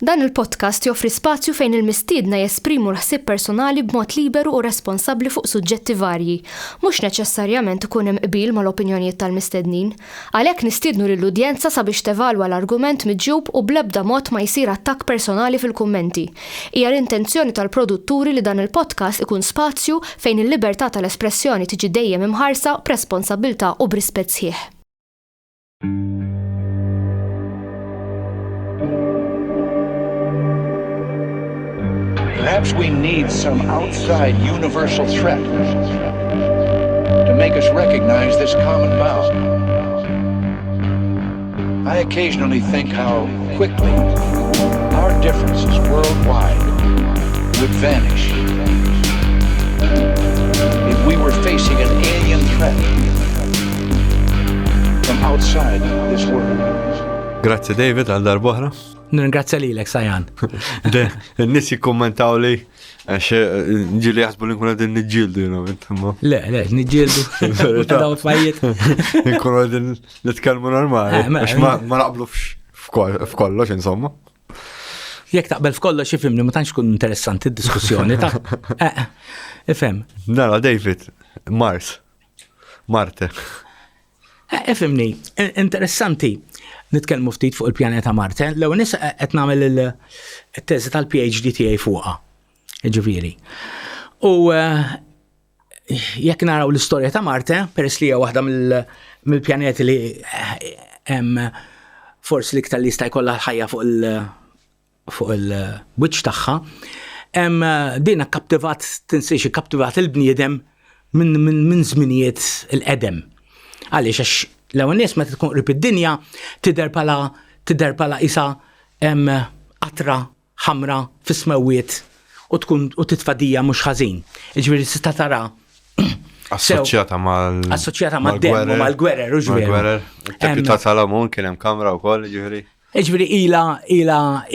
Dan il-podcast joffri spazju fejn il-mistiedna jesprimu l-ħsieb personali b'mod liberu u responsabbli fuq suġġetti varji, mhux neċessarjament ikun hemm qbil mal-opinjonijiet tal-mistednin. Għalhekk nistiednu lill-udjenza sabiex tevalwa l-argument miġjub u bl-ebda mod ma jsir attakk personali fil-kummenti. Hija l-intenzjoni tal-produtturi li dan il-podcast ikun spazju fejn il-libertà tal-espressjoni tiġi dejjem imħarsa b'responsabbiltà u b'rispett sħiħ. Perhaps we need some outside universal threat to make us recognize this common bound. I occasionally think how quickly our differences worldwide would vanish if we were facing an alien threat from outside this world. Grazie David għal darbohra. Ningrazzja lilek Sajan. N-nies jikkommentaw li għax ġili jaħsbu li nkun għadin nġildu, intamma. Le, nġildu. Daw tfajjiet. Nkun għadin nitkellmu normali. Għax ma naqblu f'kollox, insomma. Jek taqbel f'kollox ifimni, ma tantx kun interessanti d-diskussjoni ta' ifhem. Nara David, Marte. Ifimni, interessanti. Nitkellmu ftit fuq il-pjaneta Marte, l-ewwel nies qed nagħmel it-teżi tal-PhD tiegħi fuqha. Ġifieri. U jekk naraw l-istorja ta' Marte, peress li hija waħda mill-pjaneti li hemm forsi l-iktar li jista' jkollha l-ħajja fuq il-wiċċ tagħha, dina kaptivat il-bniedem minn żminijiet il-qedem. Għaliex għax l-ewwel nies meta tkun qrib id-dinja tidher bħala isa qatra ħamra fis-smewwiet u titfadija mhux ħażin. Jiġifieri tista' tara assoċjata mad-demm u mal-gwerer u mal-gwerer. Ta' Salamun kien hemm kamra wkoll, jiġifieri. Jiġifieri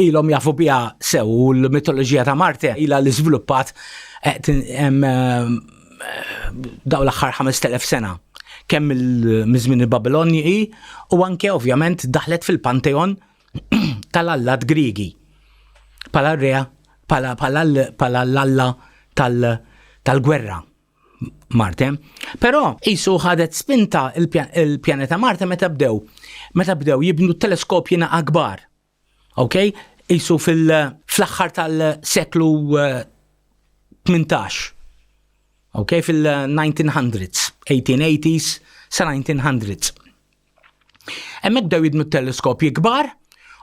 ilhom jafu biha sew u l-mitoloġija ta' Marte ilha li żviluppat daw l-aħħar 5000 sena. Kemm il-żmien il-Babilonji u anke ovvjament daħlet fil-Panteon tal-allat Griegi. Pala rea, pala l-alla tal-gwerra Marte. Però qisu ħadet spinta il-pjaneta Marte meta bdew jibnu teleskopji akbar. Okay? Qisu fl-aħħar tal-seklu 18. Okay, fil-1900s, 1880s, sa 1900s. Hemmhekk bdew jibnu teleskopji kbar,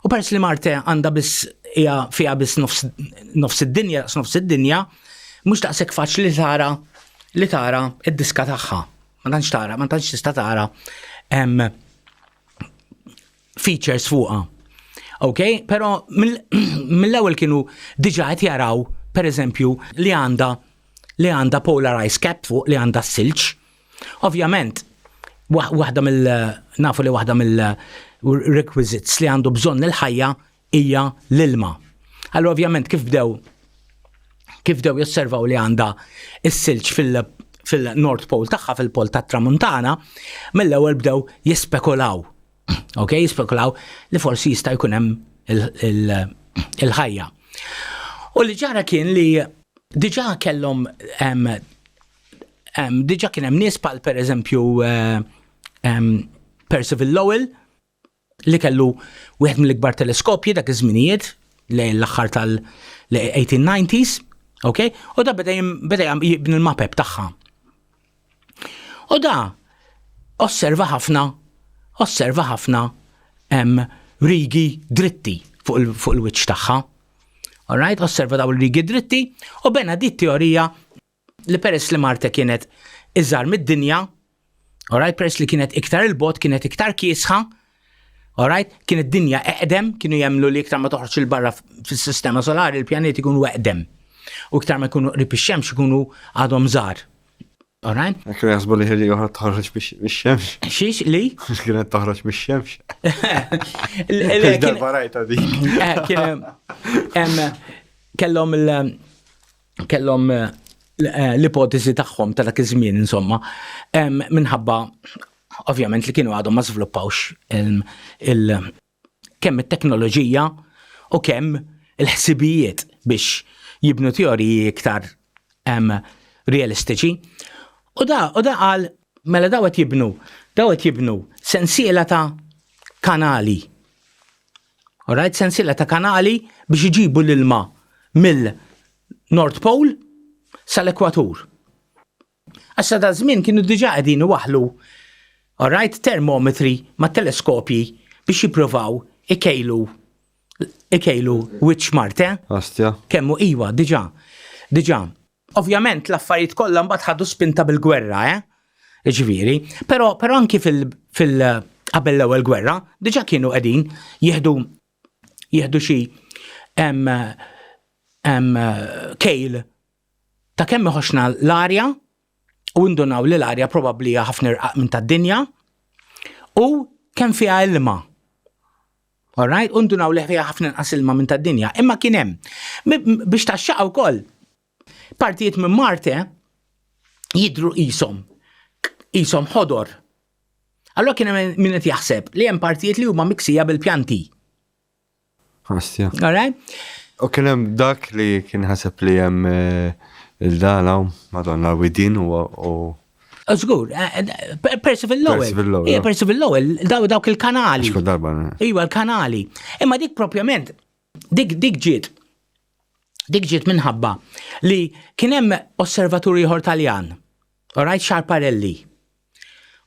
u peress li Marte għandha biss fiha biss nofs id-dinja, mhux daqshekk faċli li tara id-diska tagħha. Ma tantx tista' tara features fuqha. Okay? Però mill-ewwel kienu diġà qed jaraw, pereżempju, li għandha polarized cap fuq li għandha silġ. Ovvjament, nafu li waħda mill-requisites li għandu bżonn il-ħajja hija l-ilma. Allura ovvjament kif bdew josservaw li għandha is-silġ fil-North Pole tagħha fil-pol tat-Tramuntana, mill-ewwel bdew jispekulaw. Okay, jispekulaw li forsi jista' jkun hemm il-ħajja. U li ġara kien li diġà kellhom diġà kien hemm nies bħal pereżempju Percival Lowell li kellu wieħed mill-ikbar teleskopji dak iż-żminijiet lejn l-aħħar tal-1890s, okay? U da beda jibni l-mapep tagħha. U da osserva ħafna rigi dritti fuq il-wiċċ tagħha. All right, osserva daw il-rigi dritti u bena di teorija li peress li Marte kienet iżgħar mid-dinja, all right, peress li kienet iktar il-bot, kienet iktar kiesħa, all right, kienet dinja eqdem, kienu jemlu li iktar ma toħroġ il-barra fis-sistema solari il-pjaneti ikunu eqdem. U iktar ma jkunu qrib ix-xemx ikunu għadhom żgħar. All right? Kien jaħsbu li ħelli joħra toħroġ bix-xemx. Xiex li? Kienet toħroġ bix-xemx. Kellhom l-ipotesi tagħhom ta' dak iż-żmien insomma minħabba ovvjament li kienu għadhom ma żviluppawx kemm it-teknoloġija u kemm il-ħsibijiet biex jibnu teoriji iktar realistiċi. U da qal mela dawet jibnu sensiela ta' kanali. Alright, sensiela ta' kanali biex iġibu l-ilma mill-North Pole sal-Ekwatur. Issa da żmien kienu diġà qegħdin waħlu alright, termometri ma' teleskopji biex jippruvaw ikejlu wiċċ Marte. Astja. Kemmu iwa, diġà. Ovvjament l-affarijiet kollha mbagħad ħadu spinta bil-gwerra, Ġifieri, però anki qabel l-ewwel gwerra diġà kienu qegħdin jieħdu xi kejl ta' kemm iħoxna l-arja u ndunaw li l-arja probabbli ħafna irqaq minn tad-dinja u kemm fiha ilma. Alright, undunaw li fiha ħafna inqas ilma minn tad-dinja. Imma kien hemm biex taxxaq wkoll partijiet minn Marte jidru qishom ħodor. Allura kien hemm min qed jaħseb li hemm partijiet li huma miksija bil-pjanti. Astja. Alright? U kien hemm dak li kien ħaseb li hemm il-dalaw Madonna widin u Żgur, Percival Lowell, dawk il-kanali. xkun darba. Iwa l-kanali. Imma dik propjament, dik ġiet minħabba li kien hemm osservatorju ieħor Taljan, alright, Schiaparelli.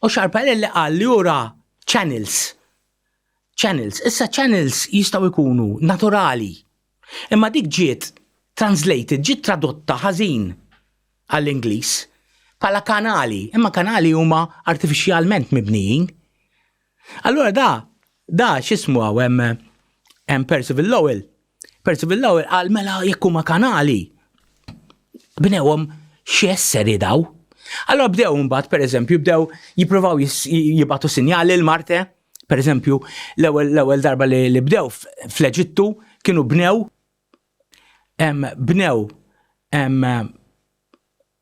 U Schiaparelli qal li ura channels. Issa channels jistgħu jkunu naturali. Imma dik ġiet tradotta ħażin għall-Ingliż bħala kanali, imma kanali huma artifiċjalment mibnijin. Allura da x'ismu hemm Percival Lowell. Percival Lowell qal mela jekk huma kanali. Bnewhom x'esseri daw. Allora bdew mbagħad pereżempju bdew jippruvaw jibgħatu sinjali l-Marte. Pereżempju l-ewwel darba li bdew fl-Eġittu kienu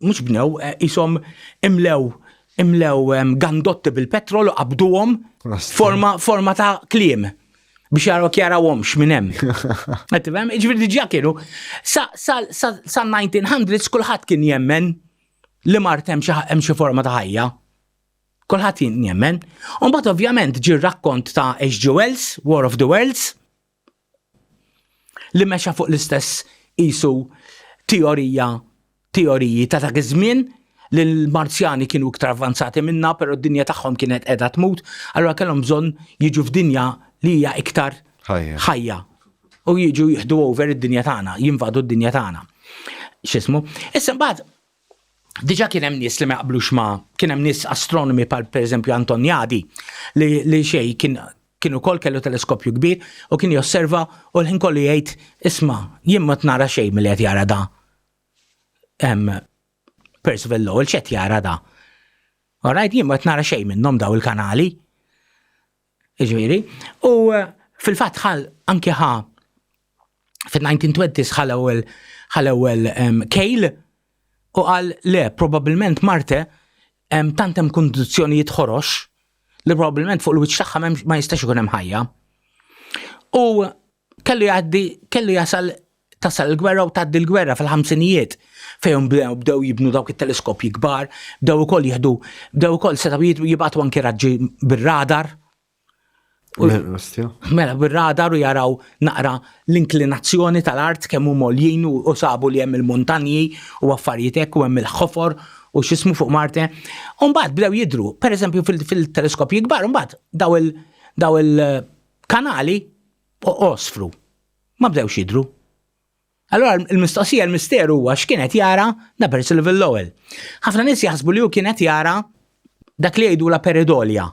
mhux bnew ishom imlew gandotti bil-petrol u qabduhom forma ta' kliem biex jarawhomx minn hemm. Qed tifhem? Ġifieri diġà kienu sa 1900s kulħadd kien jemmen li Marte hemm xi forma ta' ħajja. Kulħadd jemmen. U mbagħad ovvjament ġie rakkont ta' H.G. Wells, War of the Worlds, li mexa fuq l-istess qisu teoriji ta' dak iż-żmien li l-Marzjani kienu iktar avanzati minna, però d-dinja tagħhom kienet qiegħda tmut, allura kellhom bżonn jiġu f'dinja li hija iktar ħajja. U jiġu jieħdu over id-dinja tagħna, jinvadu d-dinja tagħna. X'ismu? Issa mbagħad diġà kien hemm nies li ma jaqblux kien hemm nies astronomi bħal pereżempju Antoniadi li xejn kienu kol kellu teleskopju kbir u kien josserva u l-ħin kollu jgħid isma' jien ma tnara xejn milli qed jara da. Percival Lowell x'qed jara da. Alright, jien ma tnara xejn minnhom daw il-kanali. Jiġifieri, u fil-fatt anke fil-1920s ħal-ewwel kejl u qal le probabbilment Marte tant hemm kundizzjonijiet ħorox li probabbilment fuq il-wiċċ tagħha ma jistax ikun hemm ħajja. U kellu tasal il-gwerra u tgħaddi l-gwerra fil-ħamsinijiet fejn bdew jibnu dawk it-teleskopji kbar, bdew ukoll setgħu jibgħatu anke raġġi bir-radar. Mela bir-radar u jaraw naqra l-inklinazzjoni tal-art kemm huma għoljin u sabu li hemm il-muntanji u affarijiet hekk u hemm il-ħofor u x'ismu fuq Marte. U mbagħad bdew jidhru, pereżempju fil-teleskopji kbar, mbagħad daw il-kanali osfru. Ma bdewx jidhru. Allora il-mistoqsija l-misteru huwa x'kienet jara da Percival Lowell. Ħafna nies jaħsbu li hu kienet jara dak li jgħidu la peredolja.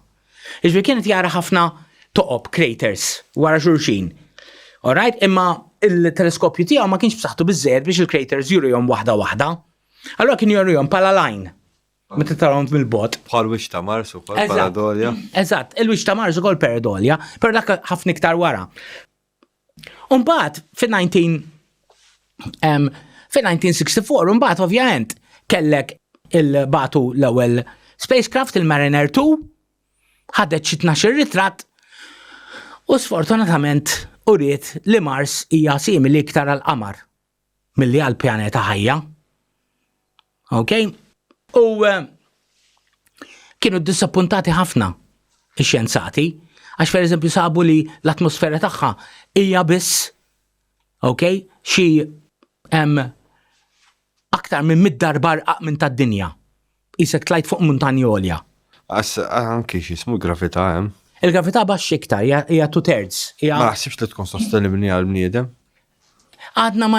Iġbi kienet jara ħafna toqob craters wara xulxin. Alright, imma il-teleskopju tiegħu ma kienx b'saħħtu biżżejjed biex il-craters jurihom waħda. Allura kien jurihom bħala line. Meta tarawhom mill-bot. Bħal wiċċ ta' Mars u bħal paradolja. Eżatt, il-wiċċ ta' Mars ukoll paradolja, però dak ħafna iktar wara. U mbagħad fil-1964 mbagħad ovvjament kellek il-batu l-ewwel spacecraft il-Mariner 2 ħadet xi 12 ritratt u sfortunatament u riet li Mars hija simili iktar għall-qamar milli għall-pjaneta ħajja. Ok? U kienu disappuntati ħafna ix-xjenzati għax pereżempju sabu li l-atmosfera tagħha hija biss xi aktar minn 100 darba arqaq minn tad-dinja. Isek tlajt fuq muntanji għolja. Anki x'ismu gravità hemm. Il-gravità baxx iktar, hija 2/3. Ma naħsibx li tkun sostenibbli għall-bniedem. Għadna ma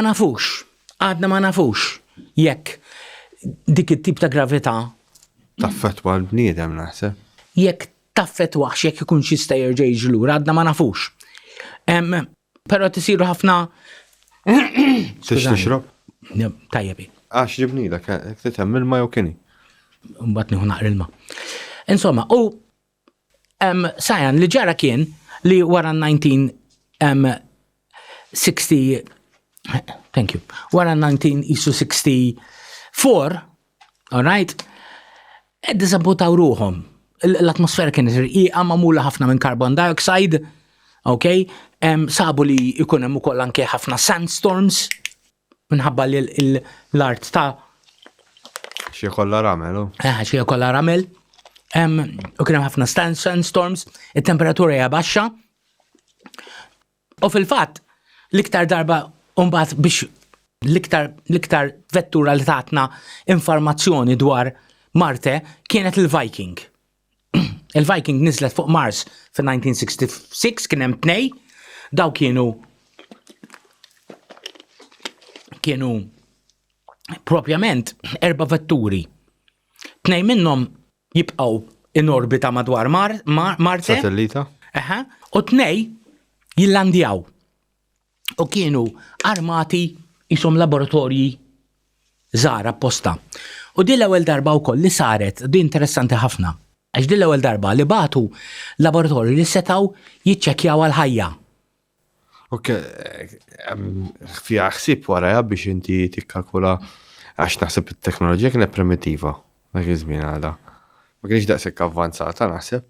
nafux jekk dik it-tip ta' gravità Taffettwa għall-bniedem naħseb. jekk taffettwax jekk ikun jista' jerġa' jiġi lura, għadna ma nafux. Però tisiru ħafna Tixrob? Tajjeb. Ġibni dak, titem il-ma jew kieni. Mbagħad nieħu naqra ilma. Insomma, Sajan li ġara kien li wara 1960 thank you. Wara 1964, all right? Disabbotaw ruhom. L-atmosfera kienet irqiqa magħmula ħafna minn carbon dioxide, ok? Sabu li ikun hemm ukoll anke ħafna sandstorms minħabba li l-art ta' Xi kollha ramel. Xi kollha ramel. U kien hemm ħafna sandstorms, it-temperatura hija baxxa. U fil-fatt l-iktar darba mbagħad biex l-iktar vettura li tatna informazzjoni dwar Marte kienet il-Viking. Il-Viking nizlet fuq Mars fil-1966 kien hemm 2, daw kienu propjament 4 vetturi. 2 minnhom jibqgħu in orbita madwar Marte. Satellita? U 2 jillandjaw. U kienu armati isom laboratorji żgħar apposta. U din l-ewwel darba wkoll li saret, di interessanti ħafna. Għax din l-ewwel darba li batu laboratorji li setgħu jiċċekkjaw għal-ħajja. Ok, fija ħsieb warajha biex inti tikkalkula għax naħseb it-teknoloġija kienet primittiva dak iż-żmien għadha. Ma kienx daqshekk avvanzata naħseb.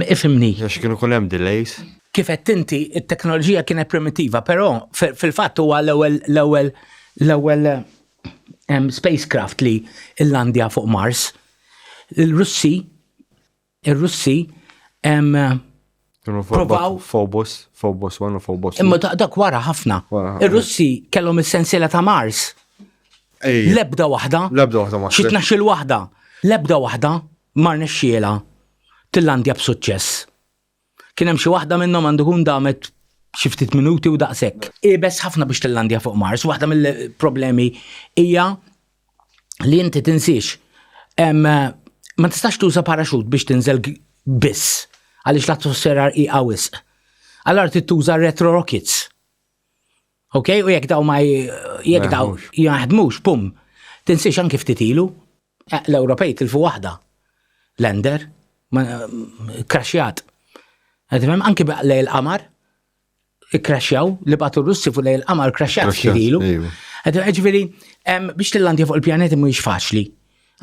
Ifhimni. Għax kienu kun hemm delays. Kif qed inti it-teknoloġija kienet primittiva, però fil-fatt huwa l-ewwel spacecraft li illandja fuq Mars. Ir-Russi provaw Phobos 1 u Phobos 2. Imma dak wara ħafna. Ir-Russi kellhom is-sensiela ta' Mars. Lebda waħda. Xi tnax-il waħda. Lebda waħda mar nexxiela tillandja b'suċċess. Kien hemm xi waħda minnhom għandu kun damet xi ftit minuti u daqshekk. Ibes ħafna biex tillandja fuq Mars. Waħda mill-problemi hija li inti tinsiex ma tistax tuża paraxut biex tinżel biss għaliex l-atmosfera rqiqa wisq. Allora tituża retro rockets. Ok, u jekk daw jaħdmux, pum, tinsiex anke ftit ilu, l-Ewropej tilfu waħda. Lander, krasjat. Għedmem, anke lej l-qamar, krasjaw, li batu Russi fuq lej l-qamar krasjat ftit ilu. Ġifieri, biex tillandja fuq il-pjaneti mhuwiex faċli.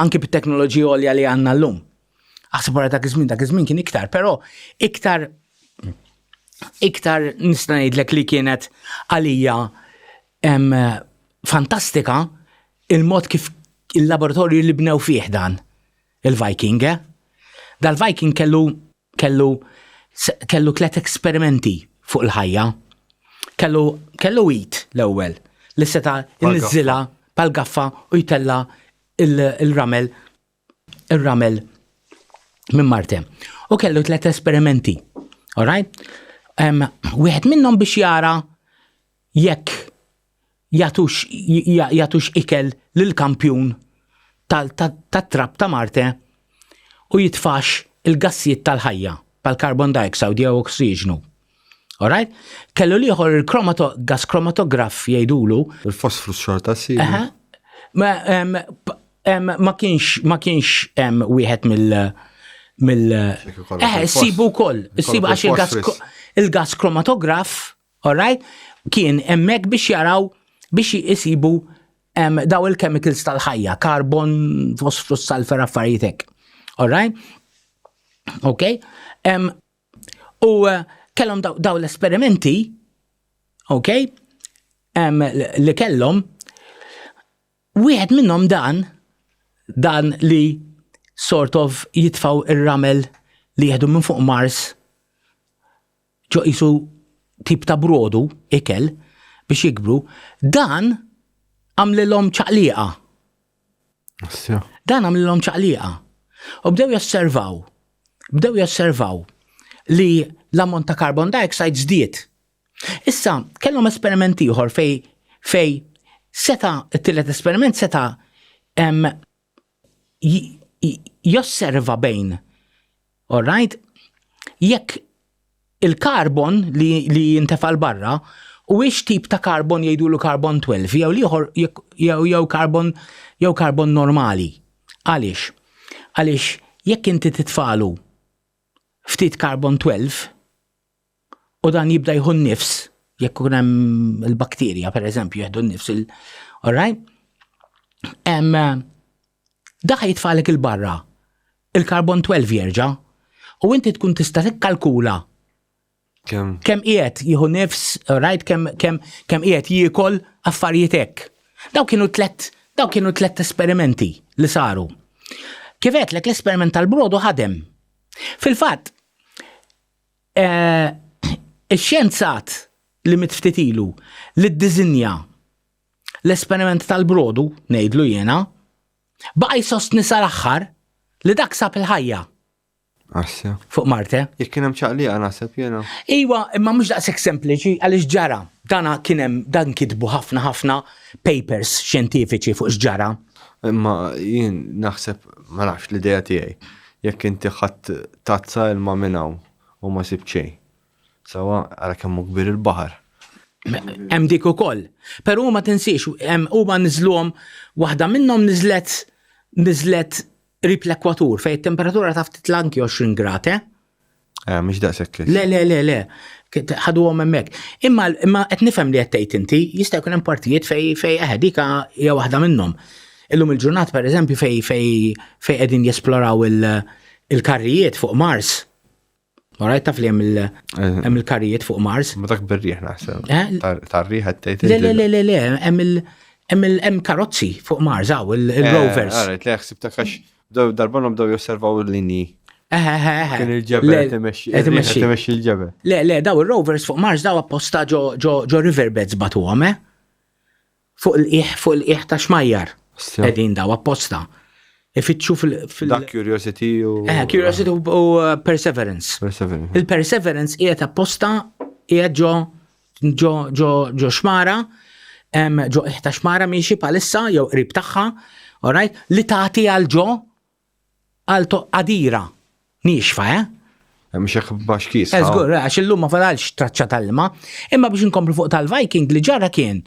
Anke bit-teknoloġija għolja li għandna llum. Aħseb wara dak iż-żmien kien iktar, però iktar nista' ngħidlek li kienet għalija fantastika il-mod kif il-laboratorju li bnew fih dan il-Viking. Dal-Viking kellu 3 esperimenti fuq il-ħajja. Kellu wheat l-ewwel li seta' inniżilha pal-gaffa u jtella il-ramel minn Marte. U kellu 3 esperimenti. All right? Wieħed minnhom biex jara jekk jagħtux ikel lill-kampjun tat-trapp ta' Marte u jitfax il-gassijiet tal-ħajja bħal-carbon dioxide jew oksiġnu. All right? Kellu ieħor il-gas chromatograph jgħidulu. Il-fosforus xorta ssir. Ma kienx wieħed sibu wkoll. Sibu għax il-gas chromatograph, all right, kien hemmhekk biex jaraw biex isibu daw il-chemicals tal-ħajja, karbon, fosforus, sulfur, affarijiet hekk. All right? Okay? U kellhom daw l-esperimenti Okay? Li kellhom wieħed minnhom dan li sort of jitfaw ir-ramel li jieħdu minn fuq Mars ġo qisu tip ta' brodu ikel biex jikbru, dan għamlilhom ċaqliqa. Dan għamlilhom ċaqliqa. U bdew josservaw li l-ammont ta' carbon dioxide żdied. Issa, kellhom esperiment ieħor fej seta' it-tielet esperiment seta' josserva bejn. All right? Jekk il-karbon li jintefal barra u ix tip ta' karbon jgħidulu karbon 12 jew liħor jew karbon normali. Għaliex? Għaliex jekk inti titfalu ftit karbon 12 u dan jibda jħu nnifs, jekk kun hemm il-bakterja pereżempju jieħdu nnifs all right? Daħ jitfalek il-barra, il-karbon 12 jerġa' u inti tkun tista' tikkalkula kemm qiegħed jieħu nifs, right, kemm qiegħed jiekol affarijiet hekk. Daw kienu tlet esperimenti li saru. Kif għedlek l-esperiment tal-brodu ħadem. Fil-fatt, ix-xjenzat li mitftitilu li ddiżinja l-esperiment tal-brodu, ngħidlu jiena, baqa' jsostni sal-aħħar li dak sab il-ħajja. Assja. Fuq Marte. Jekk kien hemm ċaqliqa naħseb jiena. Iwa, imma mhux daqshekk sempliċi għaliex ġara. Dan kitbu ħafna papers xjentifiċi fuq x'ġara. Imma jien naħseb ma nafx l-idea tiegħi. Jekk inti ħadd tazza ilma minn hawn u ma sib xejn. Sawa ara kemm kbir il-baħar. Hemm dik ukoll. Però ma tinsiex huma niżluhom waħda minnhom niżlet rib l-ekwatur fej temperatura taf titlanki 20 grad, mhux daqshekk. Le. Ħaduhom hemmhekk. Imma qed nifhem li qed tgħid inti, jista' jkun hemm partijiet fej dik hija waħda minnhom. Illum il-ġurnat pereżempju fej qegħdin jesploraw il-karrijiet fuq Mars. Alright, taf li hemm il-karrijiet fuq Mars. Ma dak bir-riħ naħseb. Tar-riħ qed tgħid. Le, hemm karozzi fuq Mars il-rovers. Alright, le ħsib takax darbanhom bdew josservaw il-linji. Kien il-ġebel temexxi il-ġebel. Le, daw il-rovers fuq Mars daw apposta ġo riverbeds batuhom, fuq il-qiegħ ta' xmajjar. Qegħdin daw apposta. Ifittxu fil- Dak Curiosity u Curiosity u Perseverance. Il-Perseverance qiegħed apposta qiegħed ġo xmara, ġo qiegħ ta' xmara miexi palissa jew qrib tagħha, all right, li tagħti għal qadira nixfa, Mhux hekk baxkis. Żgur, għax illum ma fadalx traċċa tal-ilma, imma biex inkomplu fuq tal-Viking li ġara kien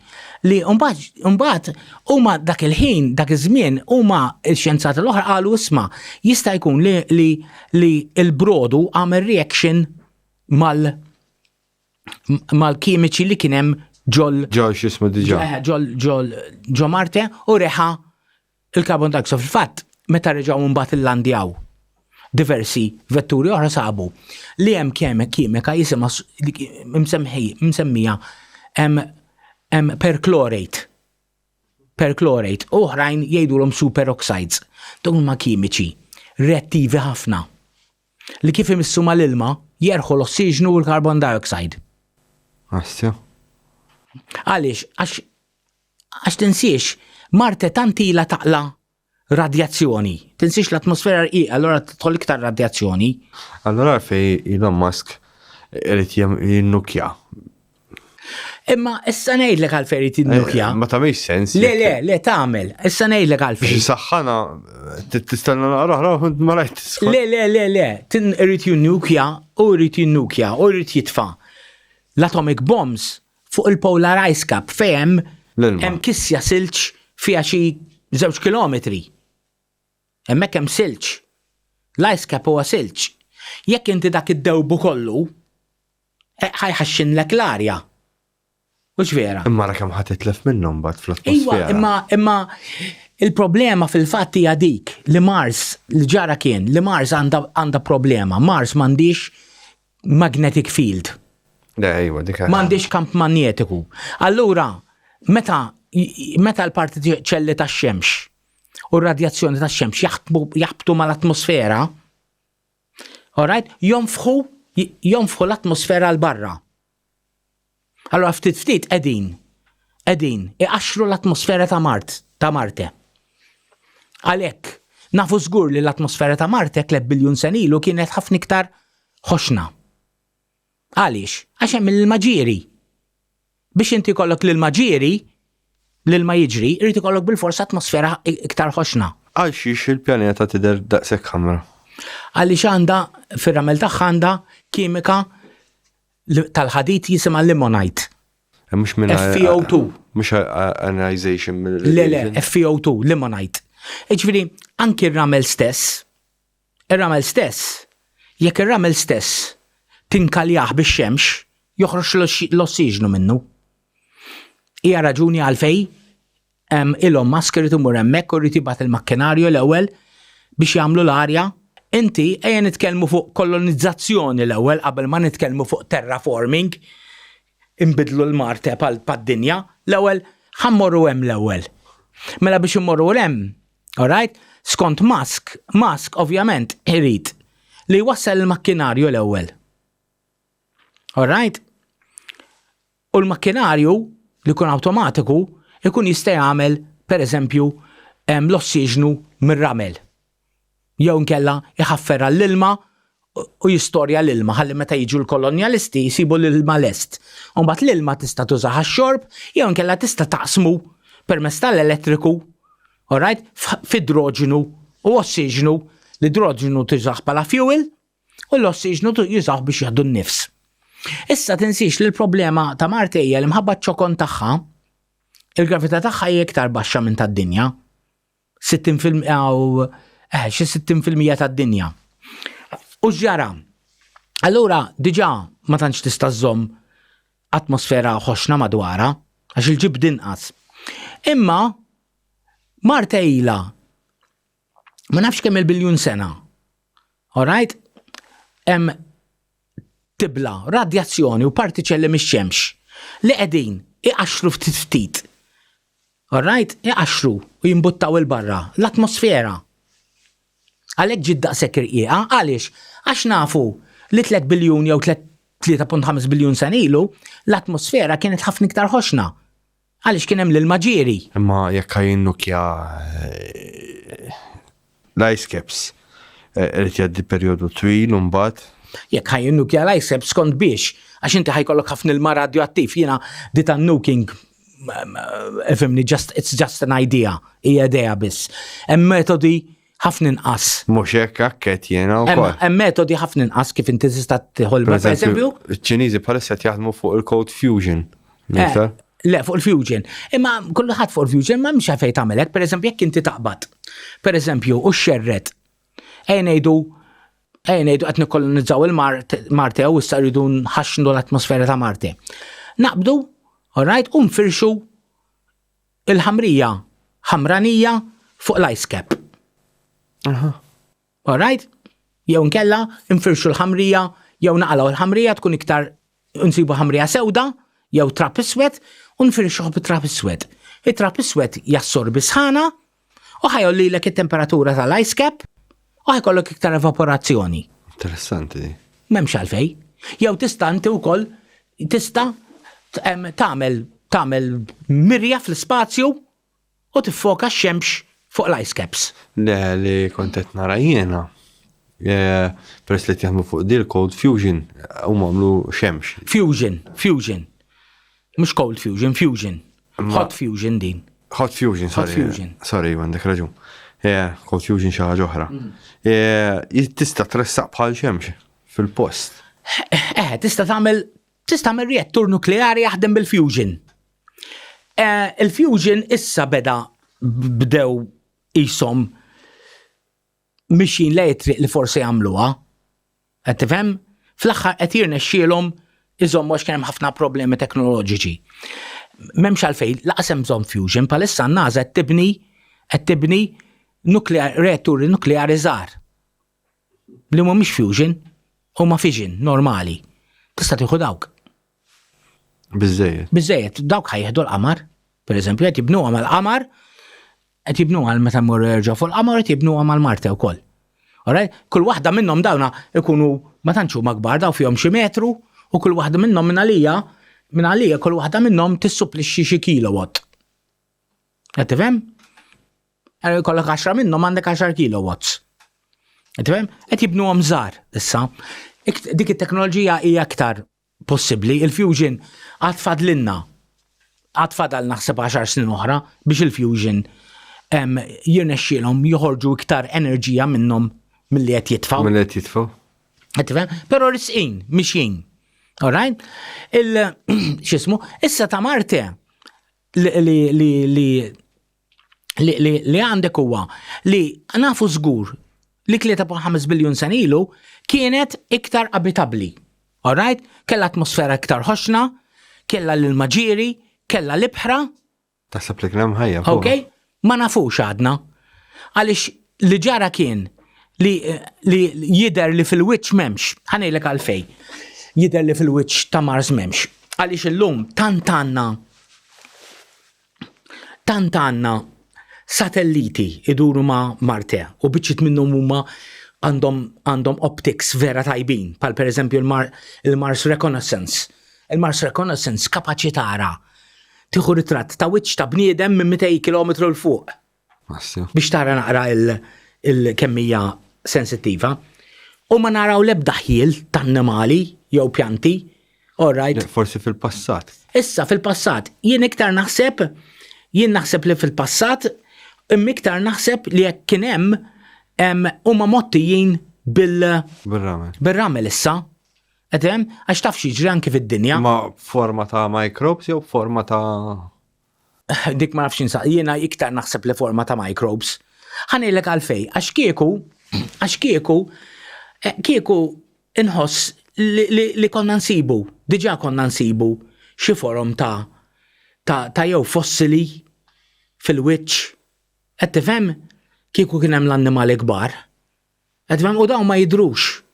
li mbagħad huma dak il-ħin, dak iż-żmien huma x-xjenzati l-oħra qalu isma' jista' jkun li l-brodu għamel reaction mal-kimiċi li kien hemm x'ismu diġà. ġo Marte u reħa il-carbon dioxide. Fil-fatt, meta reġgħu mbagħad illandjaw diversi vetturi oħra sabu li hemm kimika jisimha msemmija perchlorate. Oħrajn jgħidulhom superoxides. Dawn huma kimiċi reattivi ħafna li kif imissu mal-ilma jerħu l-ossiġnu u l-carbon dioxide. Assja. Għaliex, għax tinsiex Marte tantila taqla radjazzjoni. Tinsiex l-atmosfera rqiqa, allora tħol iktar radjazzjoni. Allora fej Elon Musk irid jinnukja. Imma issa ngħidlek għalfejn irid jinnukja. Ma tagħmilx sens. Le tagħmel. Issa ngħidlek għalfejn. Biex isaħħana tistenna naqra ma rajt tisħol. Le. Irid jinnukja u jrid jitfa' l-atomic bombs fuq il-polar ice cap fejn hemm kissja silġ fiha xi 2 kilometri. Hemmhekk hemm silġ. L-ice cap huwa silġ. Jekk inti dak id-dewbu kollu, ħajħaxxinlek l-arja. Mhux vera. Imma kemm ħatitlef minnhom bad fl-atmosfera. Imma il-problema fil-fatt hija dik li Mars li ġara kien li Mars għandha problema. Mars m'għandix magnetic field. Ejwa, dik. M'għandix kamp magnetiku. Allura, meta l-parti ċelli tax-xemx u r-radjazzjoni tax-xemx jaħbtu mal-atmosfera, alright, jonfħu l-atmosfera l-barra. Allora ftit qegħdin iqaxxru l-atmosfera ta' Marte. Għalhekk nafu żgur li l-atmosfera ta' Marte 3 biljun sen ilu kienet ħafna iktar ħoxna. Għaliex? Għax hemm l-maġieri. Biex inti kollok l-maġieri, l-ma jiġri, irid ikollok bil-forsa atmosfera iktar ħoxna. Għalxiex il-pjaneta tidher daqshekk ħamra? Għaliex għandha fir-ramel tagħha għandha kimika tal-ħadid jisimha limonite. Mhux minn FeO2. Mhux ionization mill. Le, FeO2, limonite. Ġifieri, anki ir-ramel stess, jekk ir-ramel stess tinkaljaħ bix-xemx, joħroġ l-ossiġnu minnu. Hija raġuni għalfej Elon Musk irid imur hemmhekk u jrid jibgħat il-makkinarju l-ewwel biex jagħmlu l-arja. Inti ejja nitkellmu fuq kolonizzazzjoni l-ewwel qabel ma nitkellmu fuq terraforming, inbidlu l-Marte pad-dinja, l-ewwel ħammorru hemm l-ewwel. Mela biex immorru hemm, alright? Skont Musk ovvjament irid li jwassal il-makkinarju l-ewwel. Alright? U l-makkinarju li kun automatiku ikun jista' jagħmel pereżempju l-ossiġnu mir-ramel. Jew nkella iħaffer l-ilma u jistorja l-ilma ħalli meta jiġu l-kolonjalisti jsibu l-ilma lest. U mbagħad l-ilma tista' tużaha x-xorb jew nkella tista' taqsmu permezz tal-elettriku, alright, f'idroġenu u ossiġnu. L-idroġenu tużaħ bħala fuel u l-ossiġnu jużaħ biex jaħdu n-nifs. Issa tinsix li l-problema ta' Marte hija li mħabba ċokon tagħha, il-gravità tagħha hija iktar baxxa minn tad-dinja. 60% xi 60% tad-dinja. U ġara. Allura diġà ma tantx tista' żomm atmosfera ħoxna madwarha għax il-ġib inqas. Imma Marte ilha ma nafx kemm il-biljun sena. Alright? Hemm tibla, radjazzjoni u partiċelli mix-xemx li qegħdin iqaxxru ftit. Alright? Iqaxxru u jimbuttaw il-barra l-atmosfera. Għalhekk ġid daqshekk irqiegħa, għaliex? Għax nafu li 3 biljun jew 3.5 biljun sen ilu l-atmosfera kienet ħafna iktar ħoxna. Għaliex kien hemm l-maġieri. Imma jekk jinnukja l-ice caps irid jgħaddi perjodu twil u mbagħad. Jekk ħajjinnukja l-ice caps skont biex għax inti ħajkollok ħafna ilma radioattiv. Jiena dit nuking ifhimni it's just an idea, hija idea biss. Hemm metodi ħafna inqas. Mhux hekk akket jiena wkoll. Hemm metodi ħafna inqas kif inti tista' tieħolma pereżempju. Iċ-Ċiniżi bħalissa qed jaħdmu fuq il-code fusion. Le, fuq il-fusion. Imma kulħadd fuq il-fusion ma mhux fejn tagħmel hekk, pereżempju jekk inti taqbad. Pereżempju u x-xerret. Ngħidu qed nikkolonizzaw il-Marte u issa rridu nħaxnu l-atmosfera ta' Marte. Naqbdu, alright, u nfirxu il-ħamrija ħamranija fuq l-ice cap. Alright? Jew nkella nfirxu l-ħamrija jew naqalgħu l-ħamrija tkun iktar nsibu ħamrija sewda jew trapp iswed u nfirxuh bit-trapp iswed. it-trapp iswed jassorbi sħana u ħajollilek it-temperatura tal-ice cap u ħajkollok iktar evaporazzjoni. Interessanti di. M'hemmx għalfej. Jew tista' inti wkoll tista' tagħmel mirja fl-ispazju u tiffoka x-xemx fuq l-ice caps. Le li kont qed nara jiena. Peress li jaħdmu fuq dil cold fusion huma għamlu xemx. Fusion. Mhux cold fusion. Hot fusion din. Hot fusion, sorry. Hot fusion. Sorry, għandek raġun. Cold fusion xi ħaġa oħra. Tista' tressaq bħal xemx fil-post. Tista' tagħmel reattur nukleari jaħdem bil-fusion. Il-fusion issa bdew qishom mixin lejn triq li forsi jagħmluha. Qed tifhem? Fl-aħħar qed jirnexxielhom iżommu għax kien hemm ħafna problemi teknoloġiċi. M'hemmx għalfejn laqas hemm bżonn fusion bħalissa n-NASA qed tibni reatturi nukleari żgħar. Li mhumiex fusion huma fission normali. Tista' tieħu dawk. Biżejjed, dawk ħajħdu l-qamar. Per eżempju, qed jibnuha mal-qamar, qed jibnuha meta mmur jerġgħu fuq l-qamar qed jibnuha mal-Marte wkoll. Alright? Kull waħda minnhom dawna ikunu ma tantx huma kbar daw fihom xi metru u kull waħda minnhom minn għalija kull waħda minnhom tissupplixxi xi kilowatt. Qed tifhem? Kollok 10 minnhom għandek 10 kilowatts. Qed tifhem? Qed jibnuhom żgħar issa. Dik it-teknoloġija hija aktar possibbli. Il-fusion għad fadlilna. Għad fadal naħseb 10 snin oħra biex il-fusion jirnexxielhom joħorġu iktar enerġija minnhom milli qed jitfgħu. Qed tifhem? Però risqin, mixjin. Alright? X'ismu? Issa ta' Marte li għandek huwa li nafu żgur li 3.5 biljun sen ilu kienet iktar abitabbli. Alright? Kella atmosfera iktar ħoxna, kella l-maġiri, kella l-ibħra. Taħseb li kien hemm ħajja. Okay? Ma nafux għadna. Għaliex li ġara kien li jider li fil-wiċċ m'hemmx. Ħanejlek għalfej. Jider li fil-wiċċ ta' Mars m'hemmx. Għaliex illum tant għandna satelliti iduru ma' Marte u biċċiet minnhom huma għandhom optics vera tajbin, pal pereżempju il-Mars Reconnaissance. Il-Mars Reconnaissance kapaċi tara tieħu ritratt ta' wiċċ ta' bniedem minn 200 km l fuq. Biex tara naqra il-kemmija sensittiva. U ma naraw l-ebda ħiel ta' annimali jew pjanti. All right. Forsi fil-passat. Issa fil-passat jien naħseb li fil-passat iktar naħseb li jekk kien hemm huma mottijin bil-ramel issa. Edem, għax taf xiġri anki fid-dinja. Ma forma ta' microbes jew forma ta' dik ma nafx insaq, jiena iktar naħseb li forma ta' microbes. Ħanejlek għalfej, għax kieku inħoss li konna nsibu, diġà konna nsibu xi forom ta' jew fossili fil-wiċċ. Qed tifhem kieku kien hemm l-annimali kbar. Qed tifhem u dawn ma jidrux.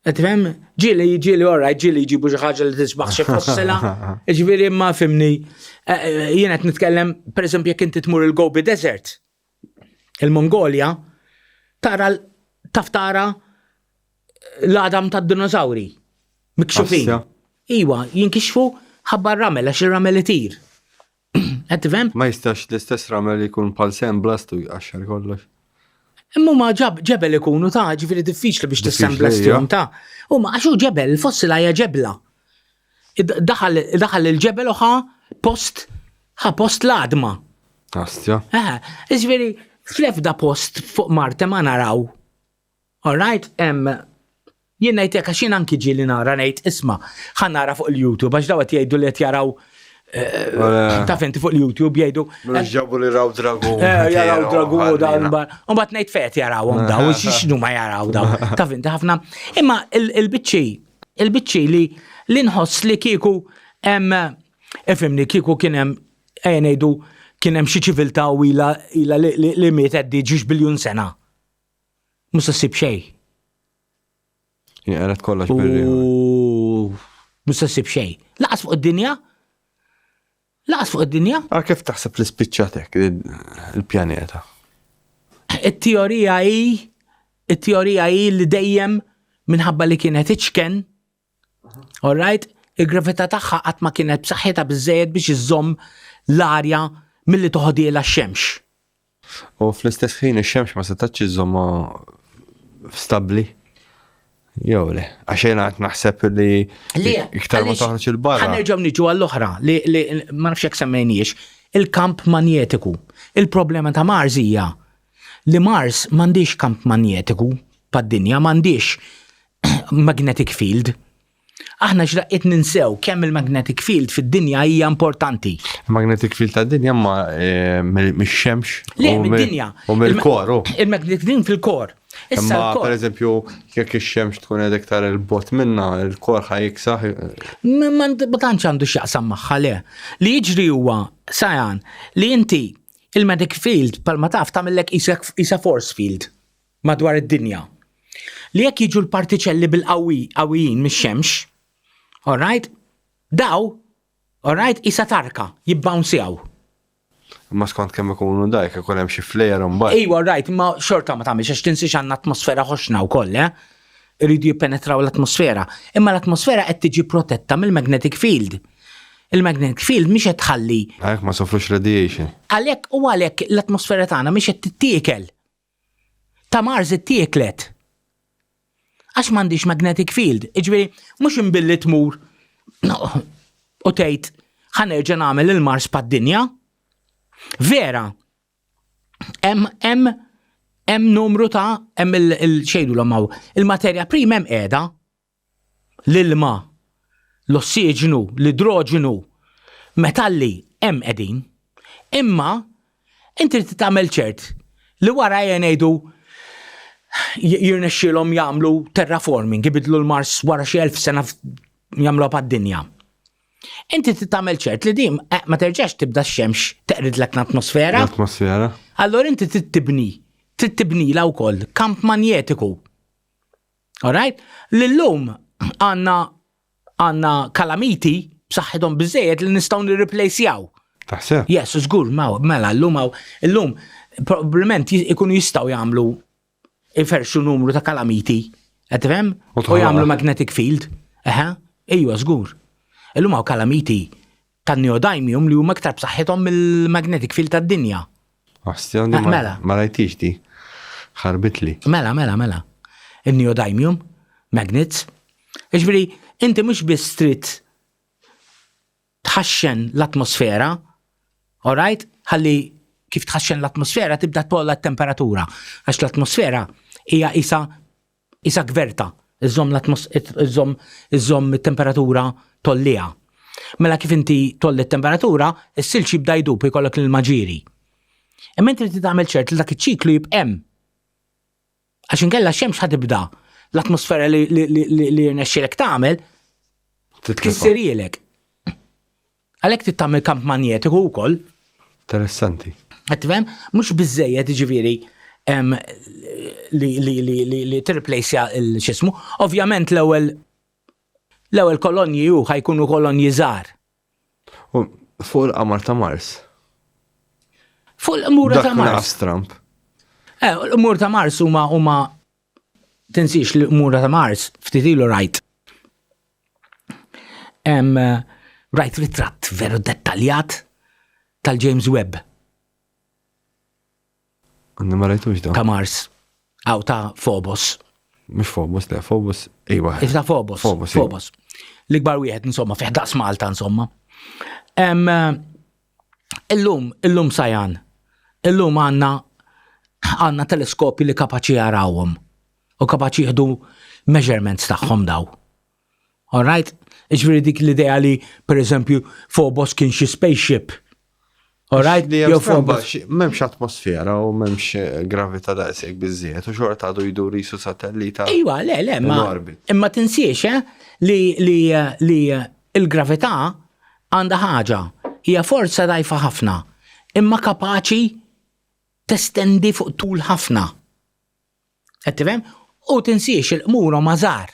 Qed tifhem ġieli orajt, ġieli jġibu xi ħaġa li tisbaħ xi fossila. Ġifieri ma fimni. Jien qed nitkellem pereżempju jekk inti tmur il-Gobi Desert, il-Mongolja, tara l-għadam tad-dinosawri. Mikxufin. Iwa, jinkixfu ħabba ramel għax ir-ramel itir. Qed tifhem? Ma jistax l-istess ramel jkun bħal blastu jqaxxar kollox. Imma ma ġebel ikunu ta' ġifieri diffiċli biex tissembla stjum ta'. U ma għaxu ġebel, il-fossila hija ġebla. Daħal il-ġebel u post l-adma. Astja. Ġifieri fl-ebda post fuq Marte ma naraw. All right? Jien ngħidlek għax jien anki ġieli nara ngħid isma' ħan nara fuq il-YouTube għax dawk jgħidu li qed jaraw ta' fenti fuq il-YouTube jgħidu. Ġabu li raw dragun. Jaraw dragun u dawn un bat ngħid fejt jarawhom daw, x'inhu ma jaraw daw. Ta' fenti ħafna. Imma il-biċċi li nħoss li kieku ifhimni kieku kien hemm ngħidu kien hemm xi ċiviltà ila li mietet di 10 biljun sena. Mhux se ssib xejn. Jaqret kollox birri. Mhux se ssib xejn. Laqas fuq id-dinja? Kif taħseb li spiċċatek il-pjaneta? it-teorija hi li dejjem minħabba li kienet iċken, all right, il-gravità tagħha qatt ma kienet b'saħħitha biżżejjed biex iżomm l-arja milli toħodiela x-xemx. U fl-istess ħin ix-xemx ma setax iżomma stabbli. Jew le, għaxejn għad naħseb li iktar ma toħroġ il-barra. Ħanerġgħu niġu għall-oħra li ma nafx jekk semmejniex il-kamp magnetiku. Il-problema ta' Mars hija li Mars m'għandix kamp magnetiku pad-dinja, m'għandix magnetic field. Aħna x'daqqiet ninsew kemm il-magnetic field fid-dinja hija importanti. Magnetic field tad-dinja ma mix-xemx. Le, mid-dinja. U mill-kor. Il-magnetic field fil-kor. Imma per eżempju, jekk ix-xemx tkun qed iktar il-bot minna, il-kor ħajiksaħ. Ma tantx għandu x'jaqsam magħha le. Li jiġri huwa sajan li inti il-magnetic field palma taf tagħmellek isa force field madwar id-dinja. Li jekk jiġu l-partiċelli bil-qawwijin mix-xemx, all right, daw Alright, isa tarka, jibbounsjaw. Ma skont kemm ikunu dajk, ikun hemm xi flejer imbagħad. Ejwa, right, ma xorta ma tagħmilx għax tinsix għandna atmosfera ħoxna wkoll, iridu jippenetraw l-atmosfera. Imma l-atmosfera qed tiġi protetta mill-magnetic field. Il-magnetic field mhix qed tħalli. Għalhekk ma sofrux radiation. Għalhekk l-atmosfera tagħna mhix qed tittiekel. Ta' Mars ittieklet. Għax m'għandix magnetic field. Iġifieri mhux imbilli tmur u tgħid ħanerġa' nagħmel il-Mars pad-dinja. Vera, hemm numru ta' hemm il-xejdu l-ommaw. Il-materja prima hemm qiegħda, l-ilma, l-ossiġenu, l-idroġenu, metalli hemm qegħdin, imma inti trid tagħmel ċert li wara ngħidu jirnexxielhom jagħmlu terraforming, ibidlu l-Mars wara xi 1000 sena jagħmluha pad-dinja. Inti tagħmel ċert li din ma terġax tibda x-xemx teqridlek l-atmosfera. L-atmosfera. Allora inti tibnila wkoll kamp magnetiku. Alright? Lillum għandna kalamiti b'saħħithom biżejjed li nistgħu nirreplacejaw. Taħseb? Yes, żgur, mela illum probabbilment ikunu jistgħu jagħmlu iferxu numru ta' kalamiti, qed tifhem? U jagħmlu magnetic field. Ejwa żgur. Illum hawn kalamiti tan-neodymium li huma aktar b'saħħithom mill-magnetic field tad-dinja. Astjoni ma rajtix di. Ħarbitli. Mela. Il-neodymium, magnets. Iġifieri, inti mhux biss trid tħaxxen l-atmosfera, alright? Ħalli kif tħaxxen l-atmosfera tibda tpolla t-temperatura. Għax l-atmosfera hija isa gverta. Iżomm it-temperatura tollija. Mela kif inti tolli t-temperatura, is-silġ jibda jdub ikollok l-maġiri. Imma inti trid tagħmel ċert li dak iċ-ċiklu jibqemm. Għax inkella x-xemx ħatibda l-atmosfera li rnexxielek tagħmel tkissirielek. Għalhekk trid tagħmel kamp magnetiku wkoll. Interessanti. Qed tifhem? Mhux biżżejjed jiġifieri li tirreplaceja l-xismu. Ovvjament l-ewwel kolonji ħajkunu kolonji żgħar. Fuq il-qamar ta' Mars. Fuq l-qmura ta' Mars. Trump. L-qmur ta' Mars huma tinsix l-qmura ta' Mars ftit ilu rajt. Rajt ritratt veru dettaljat tal-James Webb. Għanna ma rajtux da. Ta' Mars. Aw ta' Phobos. Mux Phobos, le, Phobos, ejwa. Ta' Phobos. Phobos. L-ikbar wieħed, insomma, fih daqs Malta, insomma. Illum sajan. Illum għanna teleskopi li kapaċi jarawhom. U kapaċi jieħdu measurements tagħhom daw. All right? Iġveri dik l-idea li, per eżempju, Phobos kien xi spaceship. Alright, memx atmosfera u memx gravita daqseg bizziet u xorta għadu jidur jisu satellita. Iwa, le, imma tinsiex li il-gravità għanda ħaġa, hija forza dajfa ħafna, imma kapaċi testendi fuq tul ħafna. Qed tifhem? U tinsiex il-qmur ma żgħar.